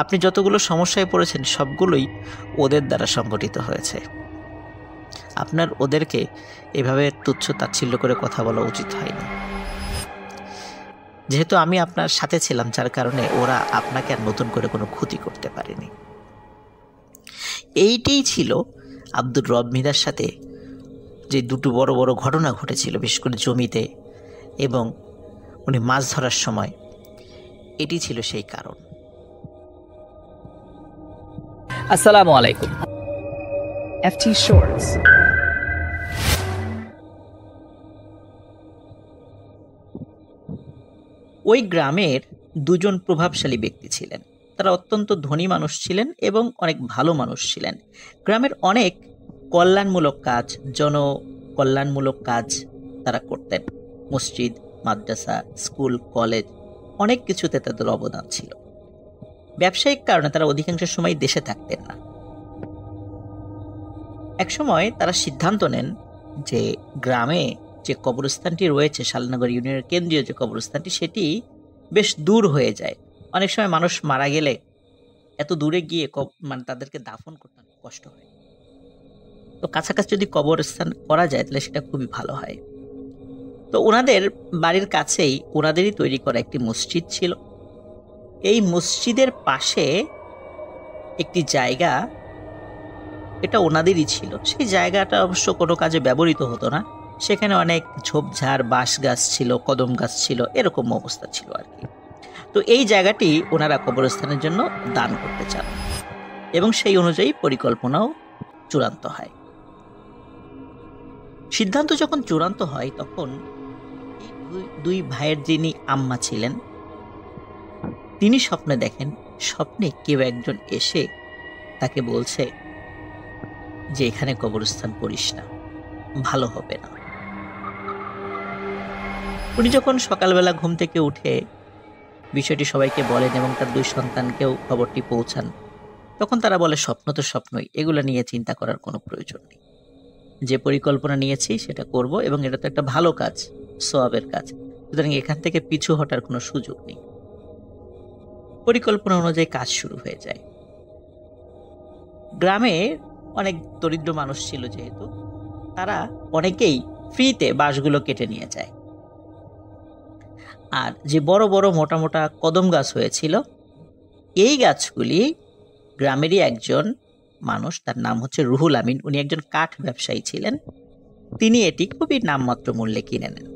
আপনি যতগুলো সমস্যায় পড়েছেন সবগুলোই ওদের দ্বারা সংগঠিত হয়েছে। আপনার ওদেরকে এভাবে তুচ্ছ তাচ্ছিল্য করে কথা বলা উচিত হয়নি। যেহেতু আমি আপনার সাথে ছিলাম, যার কারণে ওরা আপনাকে আর নতুন করে কোনো ক্ষতি করতে পারেনি। এইটাই ছিল আব্দুর রব মৃধার সাথে যে দুটো বড় বড় ঘটনা ঘটেছিল, বিশেষ করে জমিতে এবং উনি মাছ ধরার সময়। এটি ছিল সেই কারণ। আসসালামু আলাইকুম। FT Shorts. ওই গ্রামের দুজন প্রভাবশালী ব্যক্তি ছিলেন। তারা অত্যন্ত ধনী মানুষ ছিলেন এবং অনেক ভালো মানুষ ছিলেন। গ্রামের অনেক কল্যাণমূলক কাজ, জনকল্যাণমূলক কাজ তারা করতেন। মসজিদ, মাদ্রাসা, স্কুল, কলেজ, অনেক কিছুতে তাদের অবদান ছিল। ব্যবসায়িক কারণে তারা অধিকাংশ সময় দেশে থাকতেন না। একসময় তারা সিদ্ধান্ত নেন যে গ্রামে যে কবরস্থানটি রয়েছে, শালনগর ইউনিয়নের কেন্দ্রীয় যে কবরস্থানটি, সেটি বেশ দূর হয়ে যায়। অনেক সময় মানুষ মারা গেলে এত দূরে গিয়ে তাদেরকে দাফন করতে কষ্ট হয়। তো কাছাকাছি যদি কবরস্থান করা যায় তাহলে সেটা খুবই ভালো হয়। তো ওনাদের বাড়ির কাছেই ওনাদেরই তৈরি করা একটি মসজিদ ছিল। এই মসজিদের পাশে একটি জায়গা, এটা ওনাদেরই ছিল। সেই জায়গাটা অবশ্য কোনো কাজে ব্যবহৃত হতো না। সেখানে অনেক ঝোপঝাড়, বাঁশ গাছ ছিল, কদম গাছ ছিল, এরকম অবস্থা ছিল আর কি। তো এই জায়গাটি ওনারা কবরস্থানের জন্য দান করতে চান এবং সেই অনুযায়ী পরিকল্পনাও চূড়ান্ত হয়। সিদ্ধান্ত যখন চূড়ান্ত হয় তখন এই দুই ভাইয়ের যিনি আম্মা ছিলেন, তিনি স্বপ্নে দেখেন, স্বপ্নে কেউ একজন এসে তাকে বলছে যে এখানে কবরস্থান করিস না, ভালো হবে না। উনি যখন সকালবেলা ঘুম থেকে উঠে বিষয়টি সবাইকে বলেন এবং তার 2 সন্তানকেও খবরটি পৌঁছান, তখন তারা বলে স্বপ্ন তো স্বপ্নই, এগুলো নিয়ে চিন্তা করার কোনো প্রয়োজন নেই। যে পরিকল্পনা নিয়েছি সেটা করব এবং এটা তো একটা ভালো কাজ, সওয়াবের কাজ, সুতরাং এখান থেকে পিছু হটার কোনো সুযোগ নেই। পরিকল্পনা অনুযায়ী কাজ শুরু হয়ে যায়। গ্রামে অনেক দরিদ্র মানুষ ছিল, যেহেতু তারা অনেকেই ফ্রিতে বাঁশগুলো কেটে নিয়ে যায়। আর যে বড় বড় মোটা মোটা কদম গাছ হয়েছিল, এই গাছগুলি গ্রামেরই একজন মানুষ, তার নাম হচ্ছে রুহুল আমিন, উনি একজন কাঠ ব্যবসায়ী ছিলেন। তিনি এটি খুবই নামমাত্র মূল্যে কিনে নেন।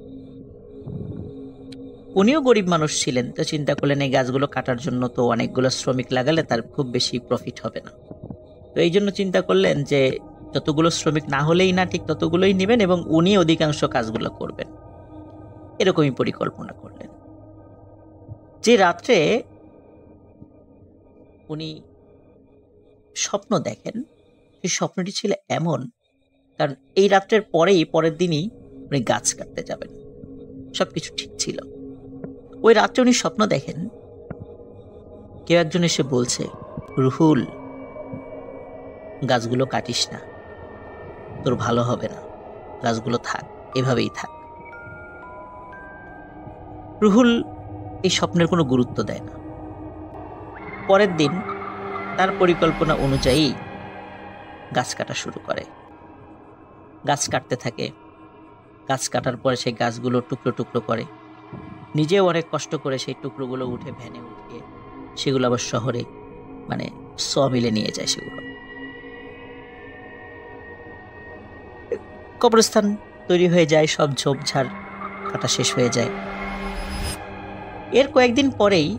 উনিও গরিব মানুষ ছিলেন, তো চিন্তা করলেন এই গাছগুলো কাটার জন্য তো অনেকগুলো শ্রমিক লাগালে তার খুব বেশি প্রফিট হবে না। তো এই জন্য চিন্তা করলেন যে যতগুলো শ্রমিক না হলেই না, ঠিক ততগুলোই নেবেন এবং উনি অধিকাংশ কাজগুলো করবেন। এরকমই পরিকল্পনা করলেন। যে রাত্রে উনি স্বপ্ন দেখেন, সেই স্বপ্নটি ছিল এমন, কারণ এই রাত্রের পরের দিনই উনি গাছ কাটতে যাবেন, সবকিছু ঠিক ছিল। ওই রাত্রে উনি স্বপ্ন দেখেন কেউ একজন এসে বলছে, রুহুল, গাছগুলো কাটিস না, তোর ভালো হবে না, গাছগুলো থাক, এভাবেই থাক। রুহুল এই স্বপ্নের কোনো গুরুত্ব দেয় না। পরের দিন তার পরিকল্পনা অনুযায়ী গাছ কাটা শুরু করে। গাছ কাটতে থাকে। গাছ কাটার পরে সেই গাছগুলো টুকরো টুকরো করে, নিজেও অনেক কষ্ট করে সেই টুকরোগুলো উঠে ভ্যানে উঠিয়ে সেগুলো আবার শহরে সমিলে নিয়ে যায়। সেগুলো কবরস্থান তৈরি হয়ে যায়, সব ঝোপঝাড় কাটা শেষ হয়ে যায়। এর কয়েকদিন পরেই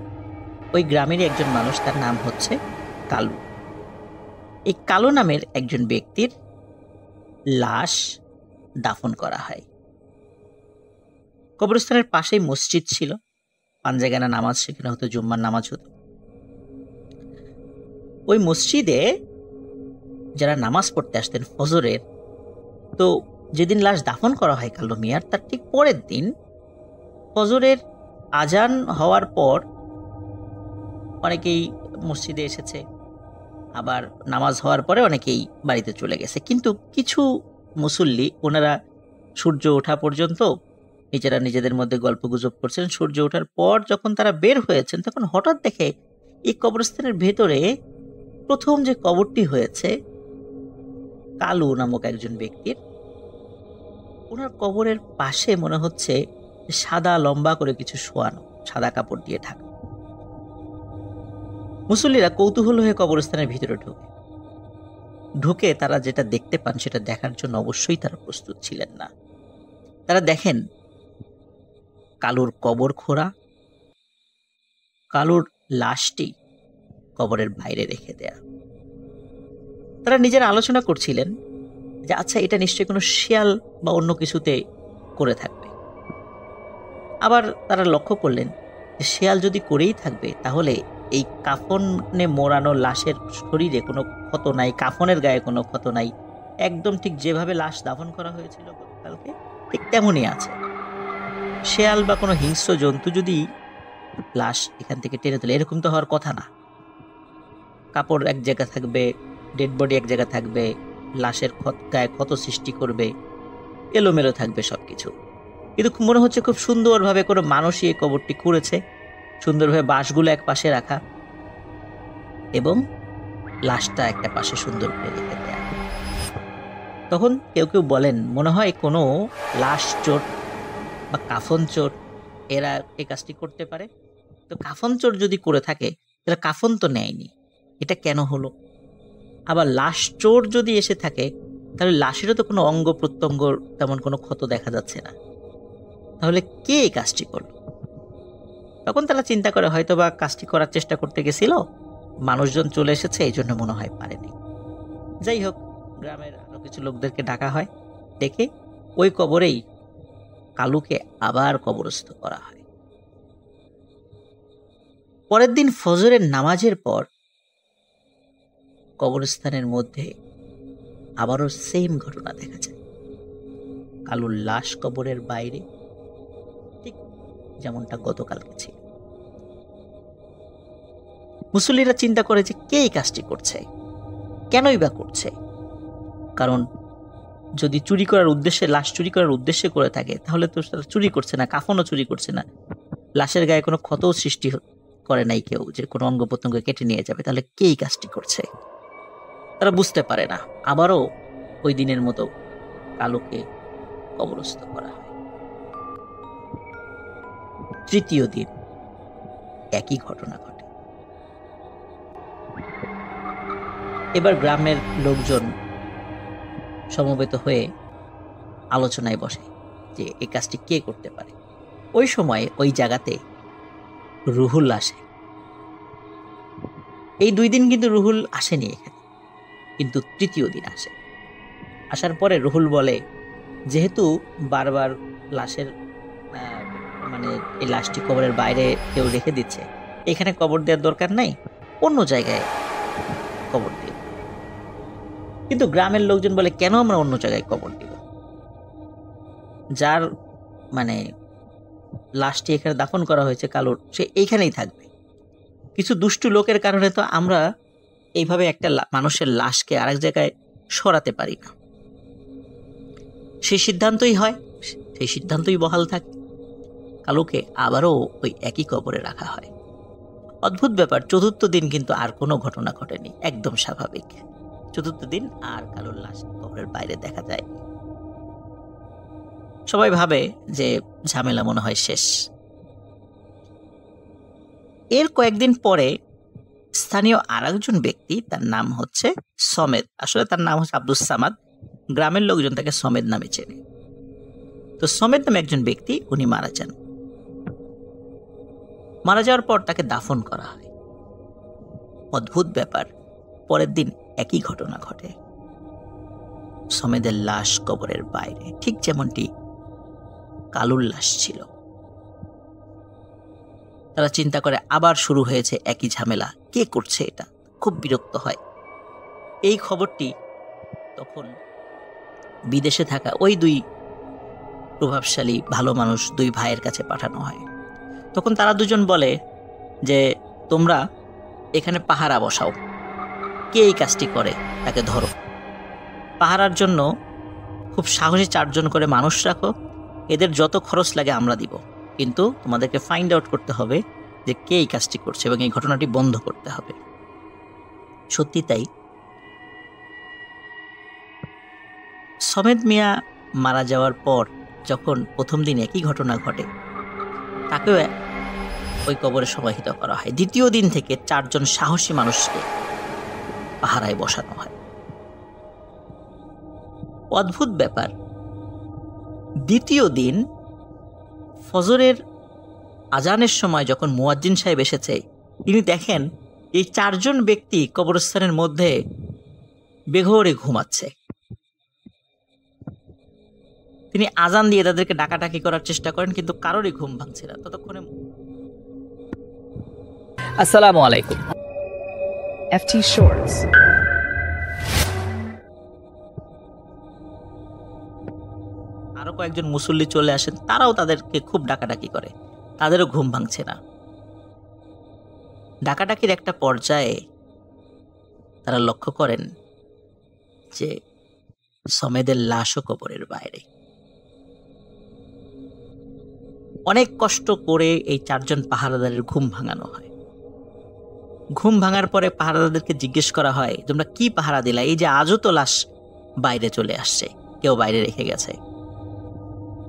ওই গ্রামেরই একজন মানুষ, তার নাম হচ্ছে কালু, এই কালু নামের একজন ব্যক্তির লাশ দাফন করা হয়। কবরস্থানের পাশেই মসজিদ ছিল, পাঞ্জাগানা নামাজ সেখানে হতো, জুম্মার নামাজ হতো। ওই মসজিদে যারা নামাজ পড়তে আসতেন ফজরের, তো যেদিন লাশ দাফন করা হয় কালু মিয়ার, তার ঠিক পরের দিন ফজরের আজান হওয়ার পর অনেকেই মসজিদে এসেছে, আবার নামাজ হওয়ার পরে অনেকেই বাড়িতে চলে গেছে। কিন্তু কিছু মুসল্লি, ওনারা সূর্য ওঠা পর্যন্ত নিজেরা নিজেদের মধ্যে গল্পগুজব করছেন। সূর্য ওঠার পর যখন তারা বের হয়েছেন, তখন হঠাৎ দেখে এই কবরস্থানের ভেতরে প্রথম যে কবরটি হয়েছে কালু নামক একজন ব্যক্তির, ওনার কবরের পাশে মনে হচ্ছে সাদা লম্বা করে কিছু শোয়ানো, সাদা কাপড় দিয়ে ঢাকা। মুসল্লিরা কৌতূহল হয়ে কবরস্থানের ভিতরে ঢুকে তারা যেটা দেখতে পান সেটা দেখার জন্য অবশ্যই তারা প্রস্তুত ছিলেন না। তারা দেখেন কালুর কবর খোঁড়া, কালুর লাশটি কবরের বাইরে রেখে দেয়া। তারা নিজেরা আলোচনা করছিলেন যে আচ্ছা, এটা নিশ্চয়ই কোনো শিয়াল বা অন্য কিছুতে করে থাকবে। আবার তারা লক্ষ্য করলেন যে শিয়াল যদি করেই থাকবে, তাহলে এই কাফনে মোড়ানো লাশের শরীরে কোনো ক্ষত নাই, কাফনের গায়ে কোনো ক্ষত নাই, একদম ঠিক যেভাবে লাশ দাফন করা হয়েছিল গতকালকে ঠিক তেমনই আছে। শেয়াল বা কোনো হিংস্র জন্তু যদি লাশ এখান থেকে টেনে তোলে, এরকম তো হওয়ার কথা না। কাপড় এক জায়গায় থাকবে, ডেড বডি এক জায়গায় থাকবে, লাশের গায়ে ক্ষত সৃষ্টি করবে, এলোমেলো থাকবে সবকিছু। কিন্তু মনে হচ্ছে খুব সুন্দরভাবে কোনো মানুষই এই কবরটি করেছে, সুন্দরভাবে বাঁশগুলো এক পাশে রাখা এবং লাশটা একটা পাশে সুন্দর করে রেখে দেয়া। তখন কেউ কেউ বলেন মনে হয় কোনো লাশ চোর বা কাফন চোর এরা এই কাজটি করতে পারে। তো কাফন চোর যদি করে থাকে তাহলে কাফন তো নেয়নি, এটা কেন হলো? আবার লাশ চোর যদি এসে থাকে তাহলে লাশেরও তো কোনো অঙ্গ প্রত্যঙ্গ তেমন কোনো ক্ষত দেখা যাচ্ছে না, তাহলে কে এই কাজটি করলো? তখন তারা চিন্তা করে হয়তো বা কাজটি করার চেষ্টা করতে গেছিল, মানুষজন চলে এসেছে, এই জন্য মনে হয় পারেনি। যাই হোক, গ্রামের আরো কিছু লোকদেরকে ডাকা হয়, ডেকে ওই কবরেই কালুকে আবার কবরস্থ করা হয়। পরের দিন ফজরের নামাজের পর কবরস্থানের মধ্যে আবারও সেম ঘটনা দেখা যায়। কালুর লাশ কবরের বাইরে, ঠিক যেমনটা গতকালকে ছিল। মুসল্লিরা চিন্তা করে যে কে এই কাজটি করছে, কেনই বা করছে। কারণ যদি চুরি করার উদ্দেশ্যে, লাশ চুরি করার উদ্দেশ্যে করে থাকে, তাহলে তো তারা চুরি করছে না, কাফনও চুরি করছে না, লাশের গায়ে কোনো ক্ষতও সৃষ্টি করে নাই কেউ, যে কোনো অঙ্গ প্রত্যঙ্গ কেটে নিয়ে যাবে, তাহলে কে এই কাজটি করছে তারা বুঝতে পারে না। আবারও ওই দিনের মতো কালুকে কবরস্থ করা হয়। তৃতীয় দিন একই ঘটনা ঘটে। এবার গ্রামের লোকজন সমবেত হয়ে আলোচনায় বসে যে এই কাজটি কে করতে পারে। ওই সময় ওই জায়গাতে রুহুল আসে। এই 2 দিন কিন্তু রুহুল আসেনি এখানে, কিন্তু তৃতীয় দিন আসে। আসার পরে রুহুল বলে, যেহেতু বারবার লাশের মানে এই লাশটি কবরের বাইরে কেউ রেখে দিচ্ছে, এখানে কবর দেওয়ার দরকার নাই, অন্য জায়গায় কবর দিই। কিন্তু গ্রামের লোকজন বলে, কেন আমরা অন্য জায়গায় কবর দিব? যার মানে লাশটি এখানে দাফন করা হয়েছে কালুর, সে এইখানেই থাকবে। কিছু দুষ্টু লোকের কারণে তো আমরা এইভাবে একটা মানুষের লাশকে আরেক জায়গায় সরাতে পারি না। সেই সিদ্ধান্তই হয়, সেই সিদ্ধান্তই বহাল থাকে। কালুকে আবারও ওই একই কবরে রাখা হয়। অদ্ভুত ব্যাপার, চতুর্থ দিন কিন্তু আর কোনো ঘটনা ঘটেনি, একদম স্বাভাবিক। চতুর্থ দিন আর কালুর লাশ কবরের বাইরে দেখা যায়। সবাই ভাবে যে ঝামেলা মনে হয় শেষ। এর কয়েকদিন পরে স্থানীয় আরেকজন ব্যক্তি, তার নাম হচ্ছে সমেদ, আসলে তার নাম হচ্ছে আব্দুস সামাদ, গ্রামের লোকজন তাকে সমেদ নামে চেনে। তো সমেদ নামে একজন ব্যক্তি, উনি মারা যান। মারা যাওয়ার পর তাকে দাফন করা হয়। অদ্ভুত ব্যাপার, পরের দিন একই ঘটনা ঘটে। সমেদের লাশ কবরের বাইরে, ঠিক যেমনটি কালুর লাশ ছিল। তারা চিন্তা করে আবার শুরু হয়েছে একই ঝামেলা, কে করছে এটা, খুব বিরক্ত হয়। এই খবরটি তখন বিদেশে থাকা ওই 2 প্রভাবশালী ভালো মানুষ, 2 ভাইয়ের কাছে পাঠানো হয়। তখন তারা দুজন বলে যে তোমরা এখানে পাহারা বসাও, কে এই কাজটি করে তাকে ধরো। পাহারার জন্য খুব সাহসী 4 জন করে মানুষ রাখো, এদের যত খরচ লাগে আমরা দিব, কিন্তু তোমাদেরকে ফাইন্ড আউট করতে হবে যে কে এই কাজটি করছে এবং এই ঘটনাটি বন্ধ করতে হবে। সত্যি তাই, সমেদ মিয়া মারা যাওয়ার পর যখন প্রথম দিন একই ঘটনা ঘটে, তাকেও ওই কবরে সমাহিত করা হয়। দ্বিতীয় দিন থেকে 4 জন সাহসী মানুষকে পাহারায় বসানো হয়। অদ্ভুত ব্যাপার, দ্বিতীয় দিন ফজরের আজানের সময় যখন মুয়াজ্জিন সাহেব এসেছে, তিনি দেখেন এই 4 জন ব্যক্তি কবরস্থানের মধ্যে বেঘোরে ঘুমাচ্ছে। তিনি আজান দিয়ে তাদেরকে ডাকাডাকি করার চেষ্টা করেন, কিন্তু কারোরই ঘুম ভাঙছে না। ততক্ষণে আসসালামু আলাইকুম। FT Shorts. আরো কয়েকজন মুসল্লি চলে আসেন, তারাও তাদেরকে খুব ডাকাডাকি করে, তাদেরও ঘুম ভাঙছে না। ডাকাডাকির একটা পর্যায়ে তারা লক্ষ্য করেন যে সমেদের লাশও কবরের বাইরে। অনেক কষ্ট করে এই 4 জন পাহারাদারের ঘুম ভাঙানো হয়। ঘুম ভাঙার পরে পাহারাদারদেরকে জিজ্ঞেস করা হয়, তোমরা কি পাহারা দিলা? এই যে আজও তো লাশ বাইরে চলে আসছে, কেউ বাইরে রেখে গেছে।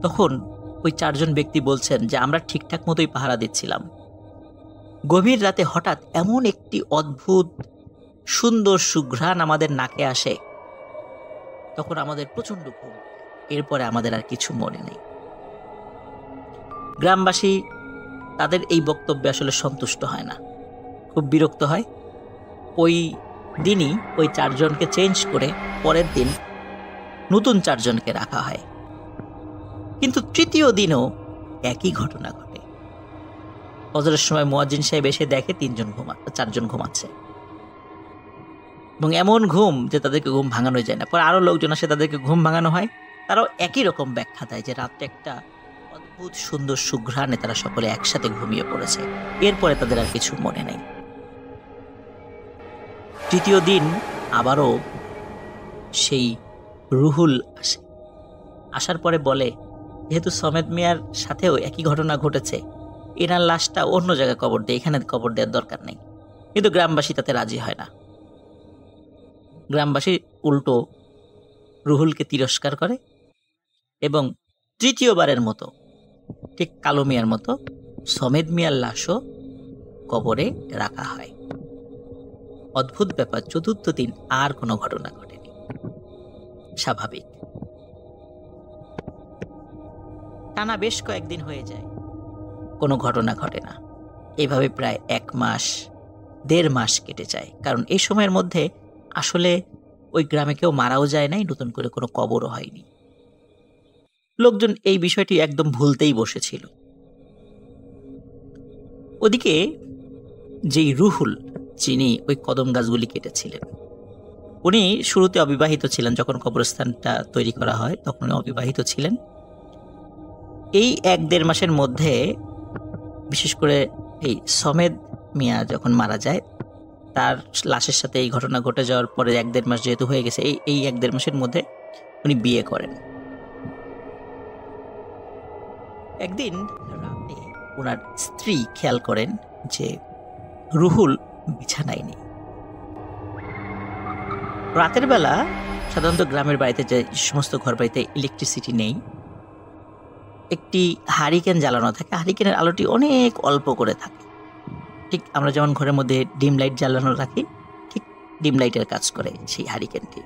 তখন ওই 4 জন ব্যক্তি বলছেন যে আমরা ঠিকঠাক মতোই পাহারা দিচ্ছিলাম। গভীর রাতে হঠাৎ এমন একটি অদ্ভুত সুন্দর সুঘ্রাণ আমাদের নাকে আসে, তখন আমাদের প্রচন্ড ঘুম। এরপরে আমাদের আর কিছু মনে নেই। গ্রামবাসী তাদের এই বক্তব্যে আসলে সন্তুষ্ট হয় না, খুব বিরক্ত হয়। ওই দিনই ওই 4 জনকে চেঞ্জ করে পরের দিন নতুন 4 জনকে রাখা হয়। কিন্তু তৃতীয় দিনও একই ঘটনা ঘটে। ফজরের সময় মুয়াজ্জিন সাহেব এসে দেখে 4 জন ঘুমাচ্ছে। এবং এমন ঘুম যে তাদেরকে ঘুম ভাঙানো যায় না। পরে আরও লোকজন আসে, তাদেরকে ঘুম ভাঙানো হয়। তারাও একই রকম ব্যাখ্যা দেয় যে রাত্রে একটা অদ্ভুত সুন্দর সুঘ্রাণে তারা সকলে একসাথে ঘুমিয়ে পড়েছে। এরপরে তাদের আর কিছু মনে নেই। তৃতীয় দিন আবারও সেই রুহুল আসে। আসার পরে বলে, যেহেতু সমেদ মিয়ার সাথেও একই ঘটনা ঘটেছে, এনার লাশটা অন্য জায়গায় কবর দেয়, এখানে কবর দেওয়ার দরকার নেই। কিন্তু গ্রামবাসী তাতে রাজি হয় না। গ্রামবাসী উল্টো রুহুলকে তিরস্কার করে এবং তৃতীয়বারের মতো, ঠিক কালো মিয়ার মতো, সমেদ মিয়ার লাশও কবরে রাখা হয়। অদ্ভুত ব্যাপার, চতুর্থ দিন আর কোনো ঘটনা ঘটেনি। স্বাভাবিক। টানা বেশ কয়েকদিন হয়ে যায়, কোনো ঘটনা ঘটে না। এইভাবে প্রায় 1 মাস 1.5 মাস কেটে যায়। কারণ এই সময়ের মধ্যে আসলে ওই গ্রামে কেউ মারাও যায় নাই, নতুন করে কোনো কবরও হয়নি। লোকজন এই বিষয়টি একদম ভুলতেই বসেছিল। ওদিকে যেই রুহুল, যিনি ওই কদম গাছগুলি কেটেছিলেন, উনি শুরুতে অবিবাহিত ছিলেন। যখন কবরস্থানটা তৈরি করা হয় তখন উনি অবিবাহিত ছিলেন। এই 1-1.5 মাসের মধ্যে, বিশেষ করে এই সমেদ মিয়া যখন মারা যায়, তার লাশের সাথে এই ঘটনা ঘটে যাওয়ার পরে 1-1.5 মাস যেহেতু হয়ে গেছে, এই 1-1.5 মাসের মধ্যে উনি বিয়ে করেন। একদিন রাতে ওনার স্ত্রী খেয়াল করেন যে রুহুল বিছানায় নেই। রাতের বেলা সাধারণত গ্রামের বাড়িতে, যে সমস্ত ঘর বাড়িতে ইলেকট্রিসিটি নেই, একটি হারিকেন জ্বালানো থাকে। হারিকেনের আলোটি অনেক অল্প করে থাকে। ঠিক আমরা যেমন ঘরের মধ্যে ডিম লাইট জ্বালানো রাখি, ঠিক ডিম লাইটের কাজ করে সেই হারিকেনটি।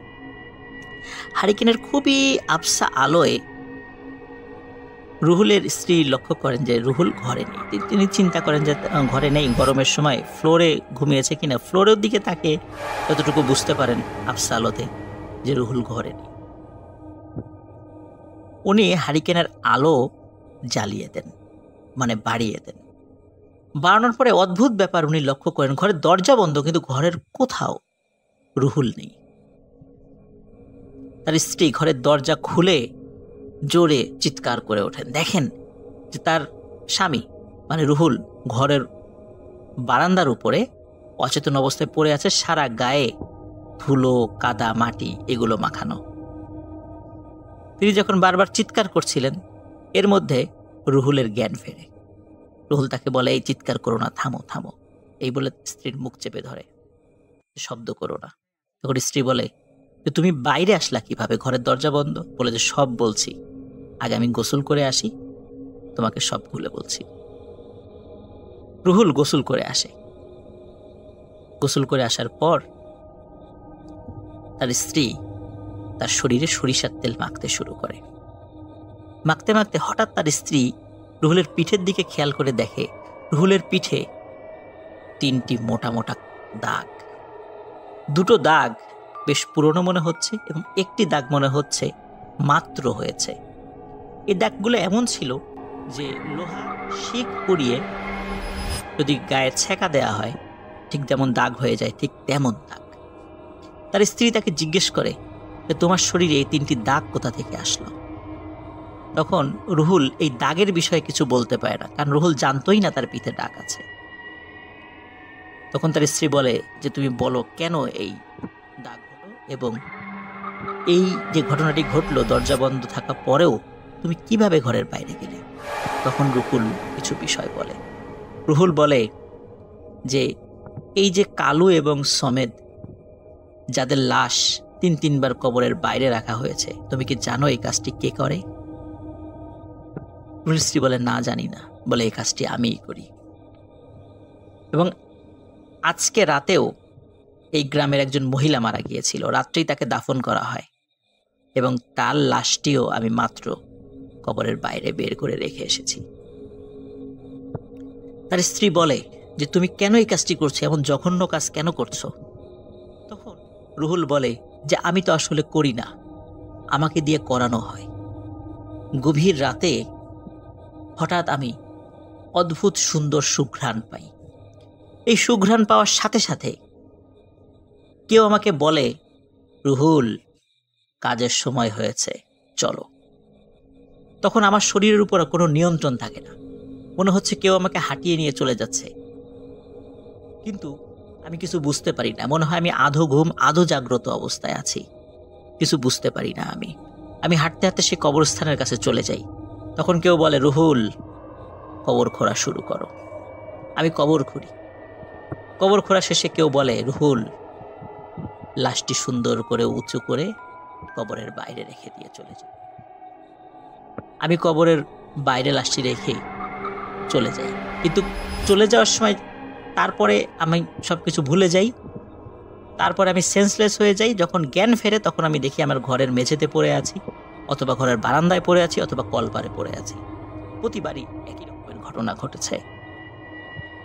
হারিকেনের খুবই আবসা আলোয় রুহুলের স্ত্রী লক্ষ্য করেন যে রুহুল ঘরে নেই। তিনি চিন্তা করেন যে ঘরে নেই, গরমের সময় ফ্লোরে ঘুমিয়েছে কিনা। ফ্লোরের দিকে তাকে যতটুকু বুঝতে পারেন আবসা আলোতে যে রুহুল ঘরে নেই। উনি হারিকেনের আলো জ্বালিয়ে দেন, মানে বাড়িয়ে দেন। বাড়ানোর পরে অদ্ভুত ব্যাপার উনি লক্ষ্য করেন, ঘরের দরজা বন্ধ কিন্তু ঘরের কোথাও রুহুল নেই। তার স্ত্রী ঘরের দরজা খুলে জোরে চিৎকার করে ওঠেন। দেখেন যে তার স্বামী মানে রুহুল ঘরের বারান্দার উপরে অচেতন অবস্থায় পড়ে আছে, সারা গায়ে ধুলো, কাদা, মাটি এগুলো মাখানো। তিনি যখন বারবার চিৎকার করছিলেন, এর মধ্যে রুহুলের জ্ঞান ফেরে। রুহুল তাকে বলে, এই চিৎকার করো না, থামো থামো। এই বলে স্ত্রীর মুখ চেপে ধরে, শব্দ করো না। তখন স্ত্রী বলে, তুমি বাইরে আসলা কিভাবে, ঘরের দরজা বন্ধ? বলে যে সব বলছি, আগে আমি গোসল করে আসি, তোমাকে সব খুলে বলছি। রুহুল গোসল করে আসে। গোসল করে আসার পর তার স্ত্রী তার শরীরে সরিষার তেল মাখতে শুরু করে। মাখতে মাখতে হঠাৎ তার স্ত্রী রুহুলের পিঠের দিকে খেয়াল করে দেখে রুহুলের পিঠে 3টি মোটা মোটা দাগ। 2টো দাগ বেশ পুরনো মনে হচ্ছে এবং একটি দাগ মনে হচ্ছে মাত্র হয়েছে। এই দাগগুলো এমন ছিল যে লোহা শিক পুড়িয়ে যদি গায়ে ছেঁকা দেওয়া হয় ঠিক যেমন দাগ হয়ে যায়, ঠিক তেমন দাগ। তার স্ত্রী তাকে জিজ্ঞেস করে যে তোমার শরীরে এই 3টি দাগ কোথা থেকে আসলো? তখন রুহুল এই দাগের বিষয়ে কিছু বলতে পারে না, কারণ রুহুল জানতোই না তার পিঠে দাগ আছে। তখন তার স্ত্রী বলে যে তুমি বলো কেন এই দাগ হলো এবং এই যে ঘটনাটি ঘটলো দরজা বন্ধ থাকা পরেও তুমি কিভাবে ঘরের বাইরে গেলে? তখন রুহুল কিছু বিষয় বলে। রুহুল বলে যে এই যে কালু এবং সমেদ, যাদের লাশ 3-3 বার কবরের বাইরে রাখা হয়েছে, তুমি কি জানো এই কাজটি কে করে? রুহুল স্ত্রী বলে না জানি না। বলে এই কাজটি আমিই করি এবং আজকে রাতেও এই গ্রামের একজন মহিলা মারা গিয়েছিল, রাত্রেই তাকে দাফন করা হয় এবং তার লাশটিও আমি মাত্র কবরের বাইরে বের করে রেখে এসেছি। তার স্ত্রী বলে যে তুমি কেন এই কাজটি করছো, এমন জঘন্য কাজ কেন করছো? তখন রুহুল বলে যে আমি তো আসলে করি না, আমাকে দিয়ে করানো হয়। গভীর রাতে হঠাৎ আমি অদ্ভুত সুন্দর সুঘ্রাণ পাই। এই সুঘ্রাণ পাওয়ার সাথে সাথে কেউ আমাকে বলে, রুহুল, কাজের সময় হয়েছে, চলো। তখন আমার শরীরের উপর কোনো নিয়ন্ত্রণ থাকে না, মনে হচ্ছে কেউ আমাকে হাঁটিয়ে নিয়ে চলে যাচ্ছে, কিন্তু আমি কিছু বুঝতে পারি না। মনে হয় আমি আধো ঘুম আধো জাগ্রত অবস্থায় আছি, কিছু বুঝতে পারি না। আমি হাঁটতে হাঁটতে সে কবরস্থানের কাছে চলে যাই। তখন কেউ বলে, রুহুল, কবর খোঁড়া শুরু করো। আমি কবর খুঁড়ি। কবর খোঁড়া শেষে কেউ বলে, রুহুল, লাশটি সুন্দর করে উঁচু করে কবরের বাইরে রেখে দিয়ে চলে যাই। আমি কবরের বাইরে লাশটি রেখে চলে যাই, কিন্তু চলে যাওয়ার সময় তারপরে আমি সবকিছু ভুলে যাই। তারপরে আমি সেন্সলেস হয়ে যাই। যখন জ্ঞান ফেরে তখন আমি দেখি আমার ঘরের মেঝেতে পড়ে আছি, অথবা ঘরের বারান্দায় পড়ে আছি, অথবা কলপারে পড়ে আছি। প্রতিবারই একই রকমের ঘটনা ঘটেছে,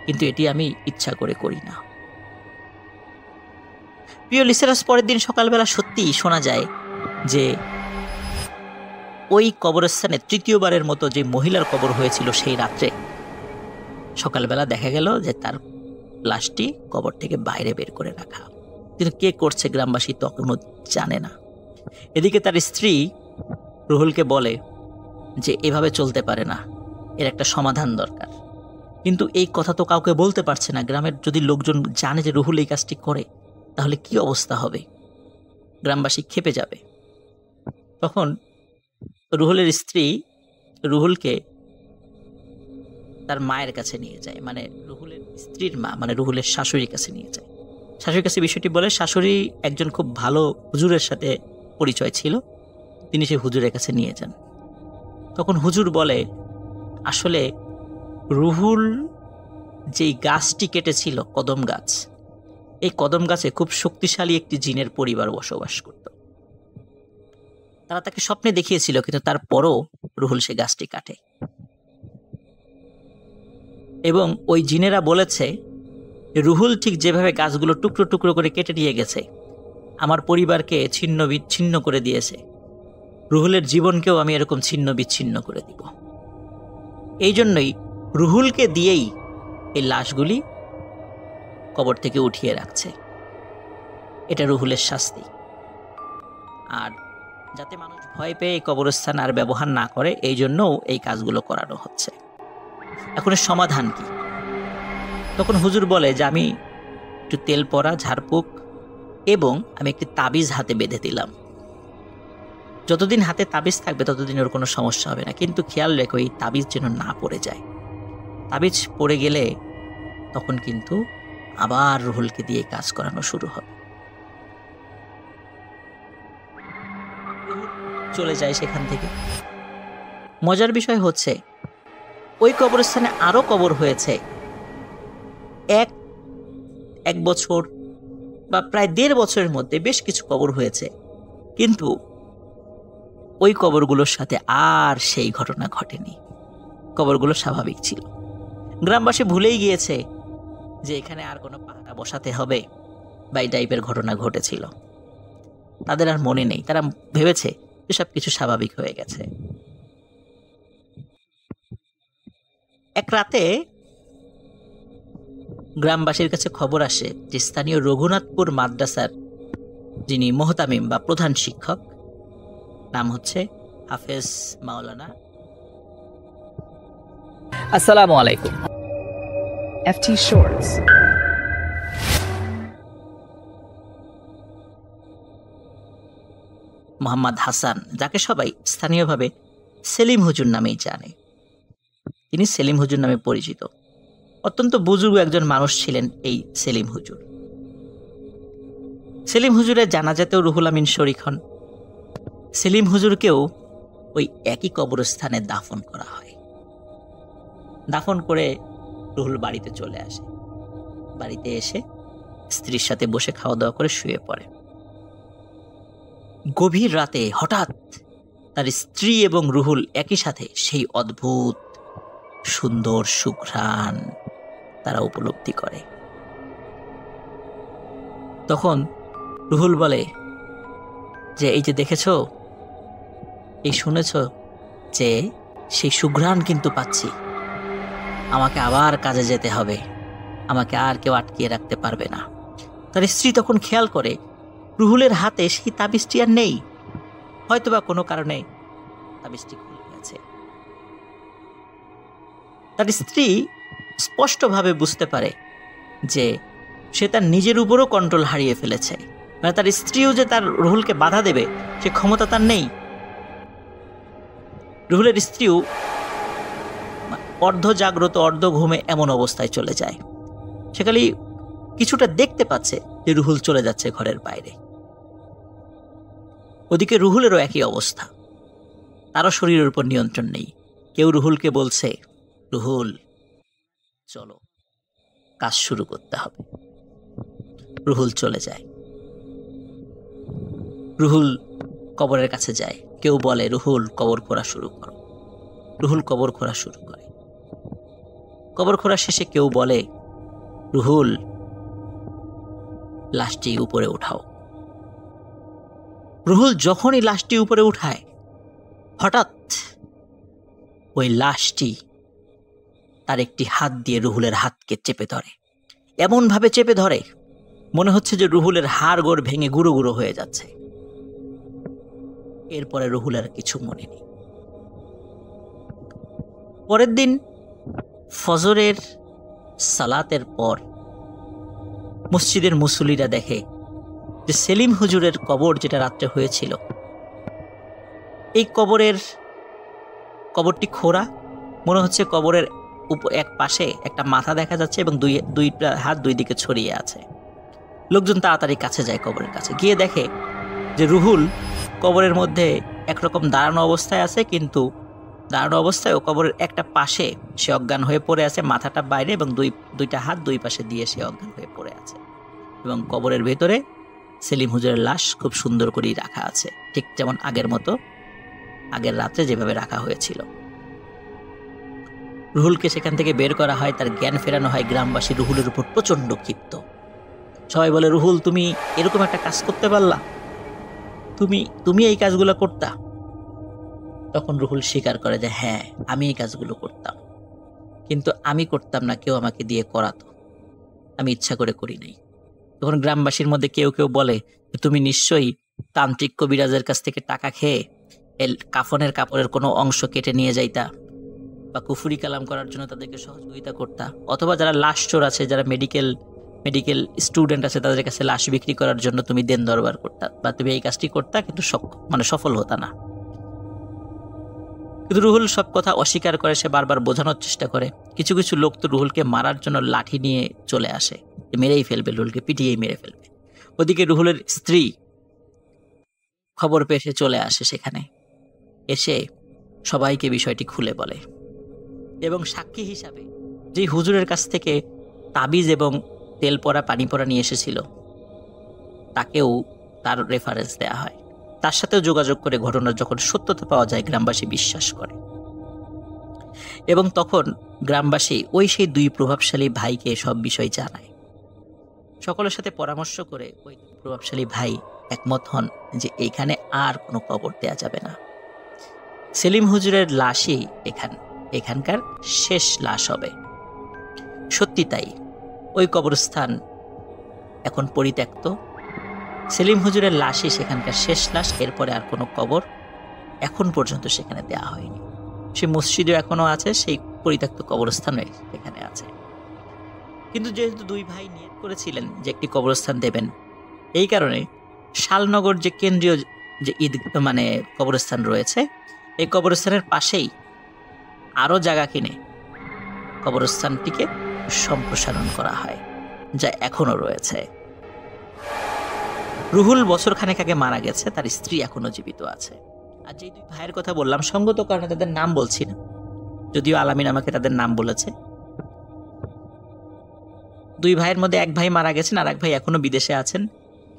কিন্তু এটি আমি ইচ্ছা করে করি না। প্রিয় লিসেনার্স, পরের দিন সকালবেলা সত্যিই শোনা যায় যে ওই কবরস্থানে তৃতীয়বারের মতো যে মহিলার কবর হয়েছিল সেই রাত্রে সকালবেলা দেখা গেল যে তার লাশটি কবর থেকে বাইরে বের করে রাখা, কিন্তু কে করছে গ্রামবাসী তখনও জানে না। এদিকে তার স্ত্রী রুহুলকে বলে যে এভাবে চলতে পারে না, এর একটা সমাধান দরকার। কিন্তু এই কথা তো কাউকে বলতে পারছে না। গ্রামের যদি লোকজন জানে যে রুহুল এই কাজটি করে, তাহলে কি অবস্থা হবে? গ্রামবাসী ক্ষেপে যাবে। তখন রুহুলের স্ত্রী রুহুলকে তার মায়ের কাছে নিয়ে যায়, মানে রুহুলের স্ত্রীর মা, মানে রুহুলের শাশুড়ির কাছে নিয়ে যায়। শাশুড়ির কাছে বিষয়টি বলে। শাশুড়ি একজন খুব ভালো হুজুরের সাথে পরিচয় ছিল, তিনি সেই হুজুরের কাছে নিয়ে যান। তখন হুজুর বলে, আসলে রুহুল যেই গাছটি কেটেছিল, কদম গাছ, এই কদম গাছে খুব শক্তিশালী একটি জিনের পরিবার বসবাস করত। তারা তাকে স্বপ্নে দেখিয়েছিল, কিন্তু তারপরও রুহুল সে গাছটি কাটে। এবং ওই জিনেরা বলেছে, রুহুল ঠিক যেভাবে গাছগুলো টুকরো টুকরো করে কেটে নিয়ে গেছে, আমার পরিবারকে ছিন্ন বিচ্ছিন্ন করে দিয়েছে, রুহুলের জীবনকেও আমি এরকম ছিন্ন বিচ্ছিন্ন করে দিব। এই জন্যই রুহুলকে দিয়েই এই লাশগুলি কবর থেকে উঠিয়ে রাখছে। এটা রুহুলের শাস্তি। আর যাতে মানুষ ভয় পেয়ে এই কবরস্থান আর ব্যবহার না করে, এই জন্যও এই কাজগুলো করানো হচ্ছে। এখন এর সমাধান কি? তখন হুজুর বলে যে আমি একটু তেল পড়া, ঝাড়ফুঁক এবং আমি একটি তাবিজ হাতে বেঁধে দিলাম। যতদিন হাতে তাবিজ থাকবে ততদিন ওর কোনো সমস্যা হবে না, কিন্তু খেয়াল রেখো এই তাবিজ যেন না পড়ে যায়। তাবিজ পড়ে গেলে তখন কিন্তু আবার রুহুলকে দিয়ে কাজ করানো শুরু হবে। চলে যায় সেখান থেকে। মজার বিষয় হচ্ছে, ওই কবরস্থানে আরো কবর হয়েছে। এক বছর বা প্রায় 1.5 বছরের মধ্যে বেশ কিছু কবর হয়েছে, কিন্তু ওই কবরগুলোর সাথে আর সেই ঘটনা ঘটেনি। কবরগুলো স্বাভাবিক ছিল। গ্রামবাসী ভুলেই গিয়েছে যে এখানে আর কোনো পাহারা বসাতে হবে বা এই টাইপের ঘটনা ঘটেছিল। তাদের আর মনে নেই, তারা ভেবেছে যে সবকিছু স্বাভাবিক হয়ে গেছে। এক রাতে গ্রামবাসীর কাছে খবর আসে যে স্থানীয় রঘুনাথপুর মাদ্রাসার যিনি মোহতামিম বা প্রধান শিক্ষক, নাম হচ্ছে হাফেজ মাওলানা। আসসালামু আলাইকুম। FT Shorts. মোহাম্মদ হাসান, যাকে সবাই স্থানীয়ভাবে সেলিম হুজুর নামেই জানে, তিনি সেলিম হুজুর নামে পরিচিত। অত্যন্ত বুজুর্গ একজন মানুষ ছিলেন এই সেলিম হুজুর। সেলিম হুজুরের জানাজাতেও রুহুল আমিন শরীক হন। সেলিম হুজুরকেও ওই একই কবরস্থানে দাফন করা হয়। দাফন করে রুহুল বাড়িতে চলে আসে। বাড়িতে এসে স্ত্রীর সাথে বসে খাওয়া দাওয়া করে শুয়ে পড়ে। গভীর রাতে হঠাৎ তার স্ত্রী এবং রুহুল একই সাথে সেই অদ্ভুত সুন্দর সুঘ্রাণ তারা উপলব্ধি করে। তখন রুহুল বলে যে এই যে দেখেছো, এই শুনেছো যে সেই সুঘ্রাণ কিন্তু পাচ্ছি, আমাকে আবার কাজে যেতে হবে, আমাকে আর কেউ আটকিয়ে রাখতে পারবে না। তার স্ত্রী তখন খেয়াল করে রুহুলের হাতে সেই তাবিজটি আর নেই, হয়তোবা কোনো কারণে তাবিজটি খুলে গেছে। তার স্ত্রী স্পষ্টভাবে বুঝতে পারে যে সে তার নিজের উপরও কন্ট্রোল হারিয়ে ফেলেছে, মানে তার স্ত্রীও যে তার রুহুলকে বাধা দেবে সে ক্ষমতা তার নেই। রুহুলের স্ত্রীও অর্ধ জাগ্রত অর্ধ ঘুমে এমন অবস্থায় চলে যায়। সে খালি কিছুটা দেখতে পাচ্ছে যে রুহুল চলে যাচ্ছে ঘরের বাইরে। ওদিকে রুহুলেরও একই অবস্থা, তারও শরীরের উপর নিয়ন্ত্রণ নেই। কেউ রুহুলকে বলছে, রুহুল চলো, কাজ শুরু করতে হবে। রুহুল চলে যায়। রুহুল কবরের কাছে যায়। কেউ বলে, রুহুল কবর খোঁড়া শুরু করো। রুহুল কবর খোঁড়া শুরু করে। কবর খোঁড়া শেষে কেউ বলে, রুহুল লাশটি উপরে উঠাও। রুহুল যখনই লাশটি উপরে উঠায়, হঠাৎ ওই লাশটি তার একটি হাত দিয়ে রুহুলের হাতকে চেপে ধরে, এমন ভাবে চেপে ধরে মনে হচ্ছে যে রুহুলের হাড় গোড় ভেঙে গুঁড়ো গুঁড়ো হয়ে যাচ্ছে। এরপরে রুহুলের কিছু মনে নেই। পরের দিন ফজরের সালাতের পর মসজিদের মুসল্লিরা দেখে যে সেলিম হুজুরের কবর যেটা রাত্রে হয়েছিল, এই কবরটি খোঁড়া। মনে হচ্ছে কবরের এক পাশে একটা মাথা দেখা যাচ্ছে এবং দুইটা হাত দুই দিকে ছড়িয়ে আছে। লোকজন তাড়াতাড়ি কাছে যায়, কবরের কাছে গিয়ে দেখে যে রুহুল কবরের মধ্যে একরকম দাঁড়ানো অবস্থায় আছে, কিন্তু দাঁড়ানো অবস্থায় ও কবরের একটা পাশে সে অজ্ঞান হয়ে পড়ে আছে, মাথাটা বাইরে এবং দুইটা হাত দুই পাশে দিয়ে সে অজ্ঞান হয়ে পড়ে আছে। এবং কবরের ভেতরে সেলিম হুজুরের লাশ খুব সুন্দর করেই রাখা আছে, ঠিক যেমন আগের মতো, আগের রাত্রে যেভাবে রাখা হয়েছিল। রুহুলকে সেখান থেকে বের করা হয়, তার জ্ঞান ফেরানো হয়। গ্রামবাসী রুহুলের উপর প্রচন্ড ক্ষিপ্ত। সবাই বলে, রুহুল তুমি এরকম একটা কাজ করতে পারলা, তুমি এই কাজগুলো করতা? তখন রুহুল স্বীকার করে যে হ্যাঁ, আমি এই কাজগুলো করতাম, কিন্তু আমি করতাম না, কেউ আমাকে দিয়ে করাতো, আমি ইচ্ছা করে করি নাই। তখন গ্রামবাসীর মধ্যে কেউ কেউ বলে, তুমি নিশ্চয়ই তান্ত্রিক কবিরাজের কাছ থেকে টাকা খেয়ে কাফনের কাপড়ের কোনো অংশ কেটে নিয়ে যাইতা, বা কুফুরি কালাম করার জন্য তাদেরকে সহযোগিতা করতা, অথবা যারা লাশ চোর আছে, যারা মেডিকেল স্টুডেন্ট আছে, তাদের কাছে লাশ বিক্রি করার জন্য তুমি দেন দরবার করতা, বা তুমি এই কাজটি করতা, কিন্তু সফল হতা না। কিন্তু রুহুল সব কথা অস্বীকার করে। সে বারবার বোঝানোর চেষ্টা করে। কিছু কিছু লোক তো রুহুলকে মারার জন্য লাঠি নিয়ে চলে আসে, মেরেই ফেলবে, রুহুলকে পিটিয়েই মেরে ফেলবে। ওদিকে রুহুলের স্ত্রী খবর পেয়ে সে চলে আসে সেখানে, এসে সবাইকে বিষয়টি খুলে বলে এবং সাক্ষী হিসাবে যে হুজুরের কাছ থেকে তাবিজ এবং তেল পরা পানি পরা নিয়ে এসেছিল তাকেও তার রেফারেন্স দেয়া হয়। তার সাথেও যোগাযোগ করে ঘটনার যখন সত্যতা পাওয়া যায়, গ্রামবাসী বিশ্বাস করে। এবং তখন গ্রামবাসী সেই দুই প্রভাবশালী ভাইকে সব বিষয় জানায়। সকলের সাথে পরামর্শ করে ওই প্রভাবশালী ভাই একমত হন যে এইখানে আর কোনো কবর দেয়া যাবে না। সেলিম হুজুরের লাশই এখানকার শেষ লাশ হবে। সত্যি তাই, ওই কবরস্থান এখন পরিত্যক্ত। সেলিম হুজুরের লাশই সেখানকার শেষ লাশ। এরপরে আর কোনো কবর এখন পর্যন্ত সেখানে দেয়া হয়নি। সে মসজিদও এখনো আছে, সেই পরিত্যক্ত কবরস্থানে সেখানে আছে। কিন্তু যেহেতু দুই ভাই নিয়ত করেছিলেন যে একটি কবরস্থান দেবেন, এই কারণে শালনগর যে কেন্দ্রীয় যে কবরস্থান রয়েছে, এই কবরস্থানের পাশেই আরো জায়গা কিনে কবরস্থানটিকে সম্প্রসারণ করা হয়, যা এখনো রয়েছে। রুহুল বছর খানেক আগে মারা গেছে, তার স্ত্রী এখনো জীবিত আছে। আর যে দুই ভাইয়ের কথা বললাম, সঙ্গত কারণে তাদের নাম বলছি না, যদিও আলামিন আমাকে তাদের নাম বলেছে। দুই ভাইয়ের মধ্যে এক ভাই মারা গেছেন, আর এক ভাই এখনো বিদেশে আছেন।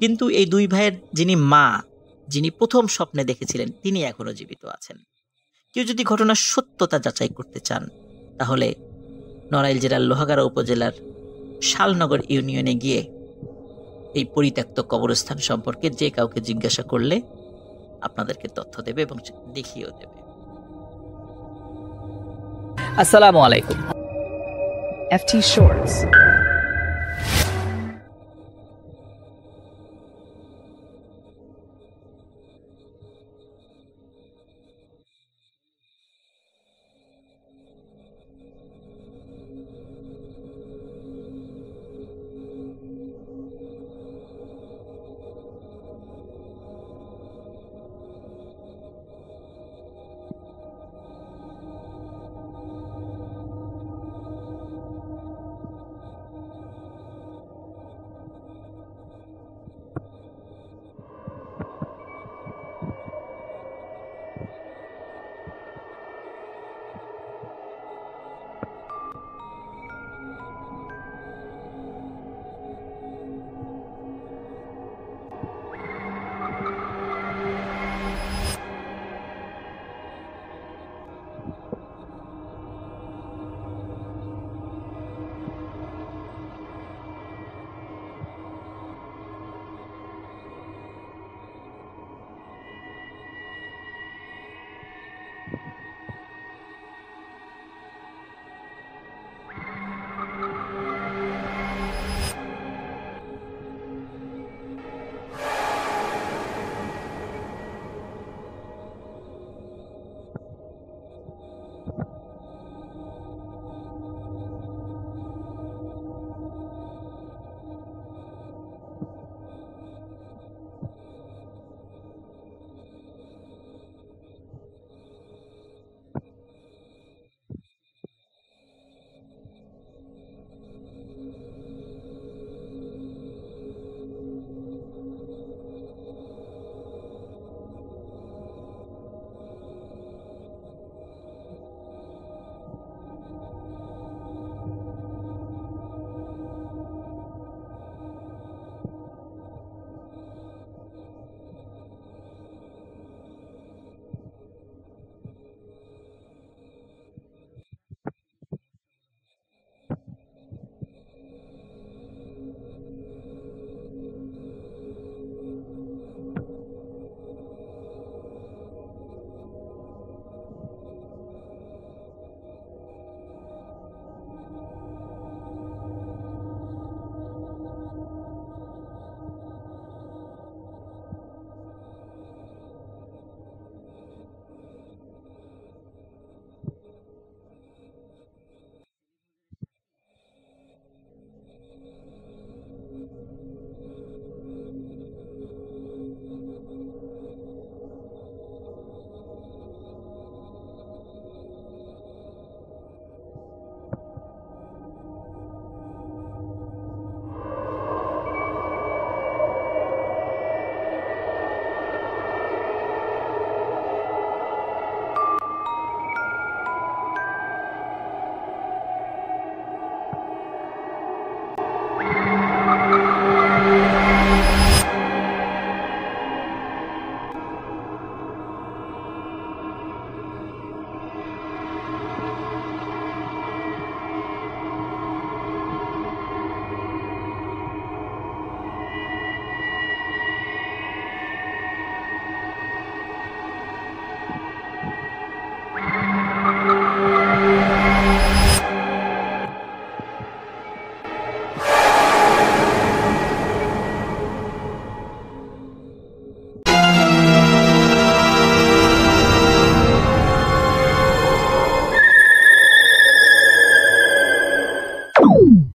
কিন্তু এই দুই ভাইয়ের যিনি প্রথম স্বপ্নে দেখেছিলেন, তিনি এখনো জীবিত আছেন। কেউ যদি ঘটনার সত্যতা যাচাই করতে চান, তাহলে নড়াইল জেলার লোহাগাড়া উপজেলার শালনগর ইউনিয়নে গিয়ে এই পরিত্যক্ত কবরস্থান সম্পর্কে যে কাউকে জিজ্ঞাসা করলে আপনাদেরকে তথ্য দেবে এবং দেখিয়েও দেবে। আসসালামু আলাইকুম। FT Shorts.